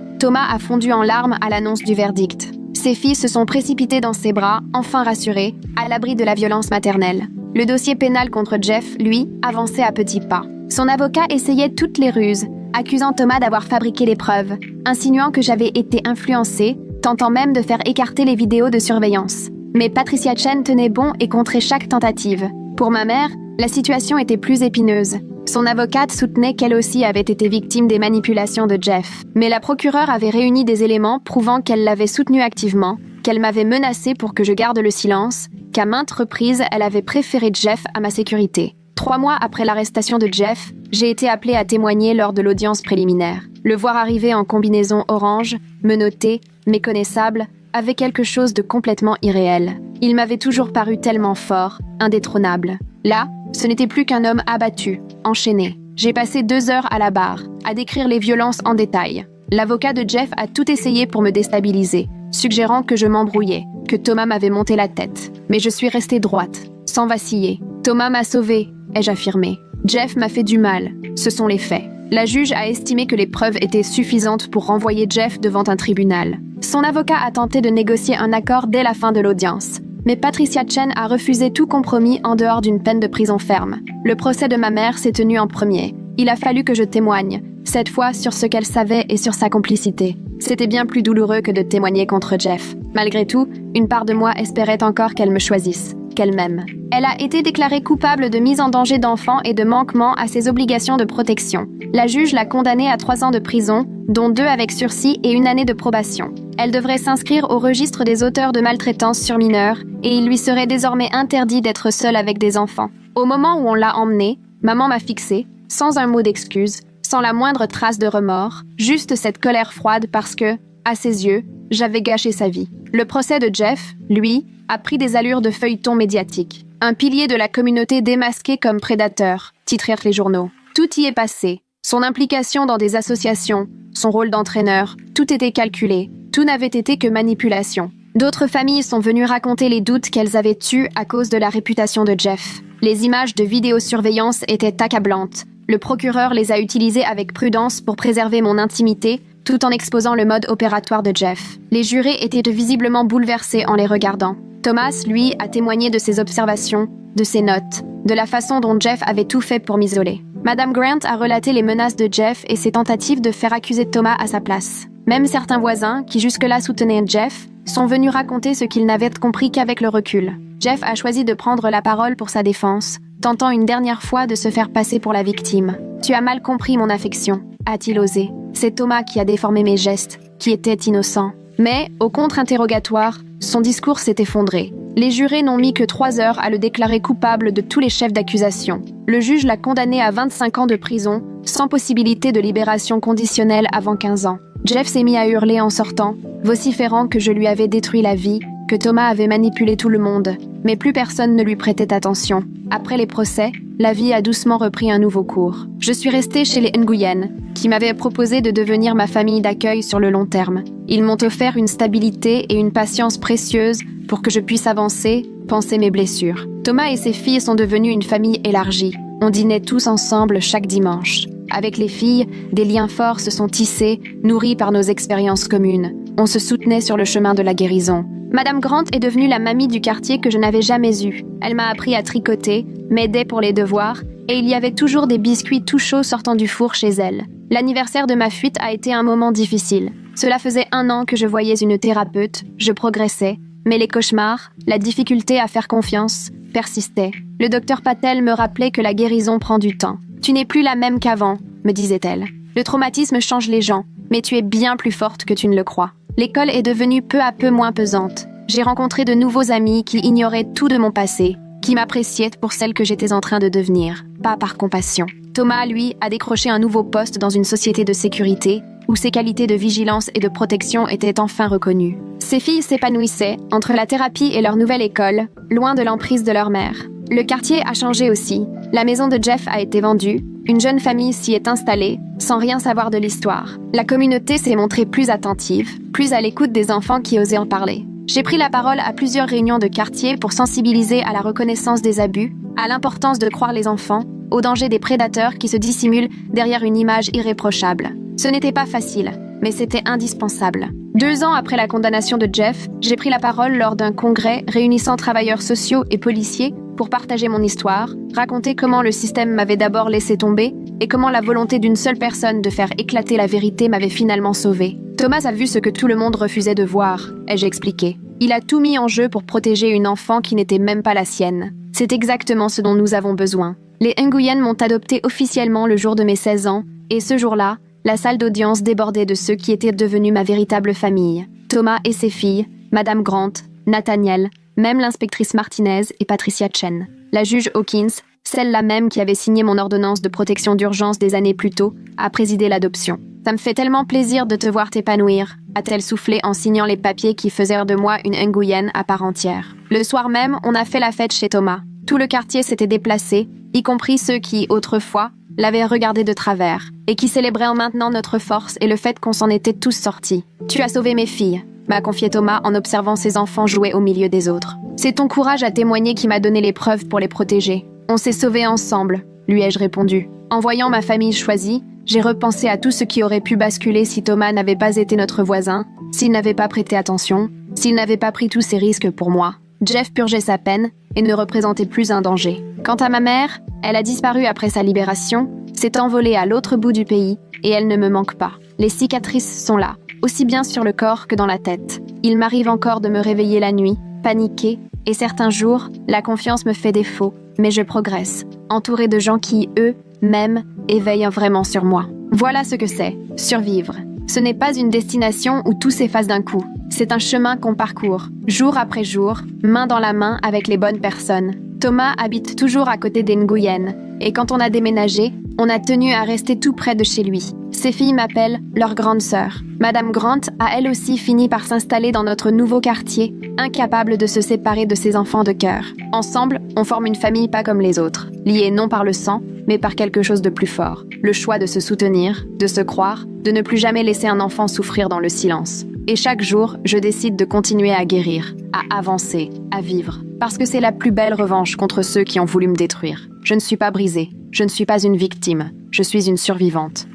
Thomas a fondu en larmes à l'annonce du verdict. Ses filles se sont précipitées dans ses bras, enfin rassurées, à l'abri de la violence maternelle. Le dossier pénal contre Jeff, lui, avançait à petits pas. Son avocat essayait toutes les ruses, accusant Thomas d'avoir fabriqué les preuves, insinuant que j'avais été influencée, tentant même de faire écarter les vidéos de surveillance. Mais Patricia Chen tenait bon et contrait chaque tentative. Pour ma mère, la situation était plus épineuse. Son avocate soutenait qu'elle aussi avait été victime des manipulations de Jeff. Mais la procureure avait réuni des éléments prouvant qu'elle l'avait soutenu activement, qu'elle m'avait menacée pour que je garde le silence, qu'à maintes reprises, elle avait préféré Jeff à ma sécurité. 3 mois après l'arrestation de Jeff, j'ai été appelée à témoigner lors de l'audience préliminaire. Le voir arriver en combinaison orange, menotté, méconnaissable, avait quelque chose de complètement irréel. Il m'avait toujours paru tellement fort, indétrônable. Là, ce n'était plus qu'un homme abattu, enchaîné. J'ai passé 2 heures à la barre, à décrire les violences en détail. L'avocat de Jeff a tout essayé pour me déstabiliser, suggérant que je m'embrouillais, que Thomas m'avait monté la tête. Mais je suis restée droite, sans vaciller. Thomas m'a sauvée, ai-je affirmé. Jeff m'a fait du mal, ce sont les faits. La juge a estimé que les preuves étaient suffisantes pour renvoyer Jeff devant un tribunal. Son avocat a tenté de négocier un accord dès la fin de l'audience. Mais Patricia Chen a refusé tout compromis en dehors d'une peine de prison ferme. Le procès de ma mère s'est tenu en premier. Il a fallu que je témoigne, cette fois sur ce qu'elle savait et sur sa complicité. C'était bien plus douloureux que de témoigner contre Jeff. Malgré tout, une part de moi espérait encore qu'elle me choisisse, qu'elle m'aime. Elle a été déclarée coupable de mise en danger d'enfants et de manquement à ses obligations de protection. La juge l'a condamnée à 3 ans de prison dont 2 avec sursis et 1 année de probation. Elle devrait s'inscrire au registre des auteurs de maltraitance sur mineurs et il lui serait désormais interdit d'être seule avec des enfants. Au moment où on l'a emmenée, maman m'a fixée, sans un mot d'excuse, sans la moindre trace de remords, juste cette colère froide parce que, à ses yeux, j'avais gâché sa vie. Le procès de Jeff, lui, a pris des allures de feuilleton médiatique. Un pilier de la communauté démasqué comme prédateur, titrèrent les journaux. Tout y est passé. Son implication dans des associations, son rôle d'entraîneur, tout était calculé. Tout n'avait été que manipulation. D'autres familles sont venues raconter les doutes qu'elles avaient eus à cause de la réputation de Jeff. Les images de vidéosurveillance étaient accablantes. Le procureur les a utilisées avec prudence pour préserver mon intimité, tout en exposant le mode opératoire de Jeff. Les jurés étaient visiblement bouleversés en les regardant. Thomas, lui, a témoigné de ses observations, de ses notes, de la façon dont Jeff avait tout fait pour m'isoler. Madame Grant a relaté les menaces de Jeff et ses tentatives de faire accuser Thomas à sa place. Même certains voisins, qui jusque-là soutenaient Jeff, sont venus raconter ce qu'ils n'avaient compris qu'avec le recul. Jeff a choisi de prendre la parole pour sa défense, tentant une dernière fois de se faire passer pour la victime. « Tu as mal compris mon affection », a-t-il osé. C'est Thomas qui a déformé mes gestes, qui était innocent. Mais, au contre-interrogatoire, son discours s'est effondré. Les jurés n'ont mis que 3 heures à le déclarer coupable de tous les chefs d'accusation. Le juge l'a condamné à 25 ans de prison, sans possibilité de libération conditionnelle avant 15 ans. Jeff s'est mis à hurler en sortant, vociférant que je lui avais détruit la vie, que Thomas avait manipulé tout le monde, mais plus personne ne lui prêtait attention. Après les procès, la vie a doucement repris un nouveau cours. Je suis restée chez les Nguyen, qui m'avaient proposé de devenir ma famille d'accueil sur le long terme. Ils m'ont offert une stabilité et une patience précieuses pour que je puisse avancer, penser mes blessures. Thomas et ses filles sont devenus une famille élargie. On dînait tous ensemble chaque dimanche. Avec les filles, des liens forts se sont tissés, nourris par nos expériences communes. On se soutenait sur le chemin de la guérison. Madame Grant est devenue la mamie du quartier que je n'avais jamais eue. Elle m'a appris à tricoter, m'aidait pour les devoirs, et il y avait toujours des biscuits tout chauds sortant du four chez elle. L'anniversaire de ma fuite a été un moment difficile. Cela faisait 1 an que je voyais une thérapeute, je progressais, mais les cauchemars, la difficulté à faire confiance, persistaient. Le docteur Patel me rappelait que la guérison prend du temps. « Tu n'es plus la même qu'avant », me disait-elle. « Le traumatisme change les gens, mais tu es bien plus forte que tu ne le crois. » L'école est devenue peu à peu moins pesante. J'ai rencontré de nouveaux amis qui ignoraient tout de mon passé, qui m'appréciaient pour celle que j'étais en train de devenir, pas par compassion. Thomas, lui, a décroché un nouveau poste dans une société de sécurité, où ses qualités de vigilance et de protection étaient enfin reconnues. Ses filles s'épanouissaient entre la thérapie et leur nouvelle école, loin de l'emprise de leur mère. Le quartier a changé aussi. La maison de Jeff a été vendue, une jeune famille s'y est installée, sans rien savoir de l'histoire. La communauté s'est montrée plus attentive, plus à l'écoute des enfants qui osaient en parler. J'ai pris la parole à plusieurs réunions de quartier pour sensibiliser à la reconnaissance des abus, à l'importance de croire les enfants, au danger des prédateurs qui se dissimulent derrière une image irréprochable. Ce n'était pas facile, mais c'était indispensable. 2 ans après la condamnation de Jeff, j'ai pris la parole lors d'un congrès réunissant travailleurs sociaux et policiers pour partager mon histoire, raconter comment le système m'avait d'abord laissé tomber et comment la volonté d'une seule personne de faire éclater la vérité m'avait finalement sauvée. Thomas a vu ce que tout le monde refusait de voir, ai-je expliqué. Il a tout mis en jeu pour protéger une enfant qui n'était même pas la sienne. C'est exactement ce dont nous avons besoin. Les Nguyen m'ont adopté officiellement le jour de mes 16 ans, et ce jour-là, la salle d'audience débordait de ceux qui étaient devenus ma véritable famille. Thomas et ses filles, Madame Grant, Nathaniel, même l'inspectrice Martinez et Patricia Chen. La juge Hawkins, celle-là même qui avait signé mon ordonnance de protection d'urgence des années plus tôt, a présidé l'adoption. « Ça me fait tellement plaisir de te voir t'épanouir », a-t-elle soufflé en signant les papiers qui faisaient de moi une Nguyen à part entière. Le soir même, on a fait la fête chez Thomas. Tout le quartier s'était déplacé, y compris ceux qui, autrefois, l'avaient regardé de travers, et qui célébraient maintenant notre force et le fait qu'on s'en était tous sortis. « Tu as sauvé mes filles », m'a confié Thomas en observant ses enfants jouer au milieu des autres. « C'est ton courage à témoigner qui m'a donné les preuves pour les protéger. On s'est sauvés ensemble, lui ai-je répondu. En voyant ma famille choisie, j'ai repensé à tout ce qui aurait pu basculer si Thomas n'avait pas été notre voisin, s'il n'avait pas prêté attention, s'il n'avait pas pris tous ces risques pour moi. Jeff purgeait sa peine et ne représentait plus un danger. Quant à ma mère, elle a disparu après sa libération, s'est envolée à l'autre bout du pays et elle ne me manque pas. Les cicatrices sont là, aussi bien sur le corps que dans la tête. Il m'arrive encore de me réveiller la nuit, paniquée, et certains jours, la confiance me fait défaut, mais je progresse, entourée de gens qui, eux, m'aiment et veillent vraiment sur moi. Voilà ce que c'est, survivre. Ce n'est pas une destination où tout s'efface d'un coup. C'est un chemin qu'on parcourt, jour après jour, main dans la main avec les bonnes personnes. Thomas habite toujours à côté des Nguyen, et quand on a déménagé, on a tenu à rester tout près de chez lui. Ses filles m'appellent leur grande sœur. Madame Grant a elle aussi fini par s'installer dans notre nouveau quartier, incapable de se séparer de ses enfants de cœur. Ensemble, on forme une famille pas comme les autres, liée non par le sang, mais par quelque chose de plus fort. Le choix de se soutenir, de se croire, de ne plus jamais laisser un enfant souffrir dans le silence. Et chaque jour, je décide de continuer à guérir, à avancer, à vivre. Parce que c'est la plus belle revanche contre ceux qui ont voulu me détruire. Je ne suis pas brisée, je ne suis pas une victime, je suis une survivante.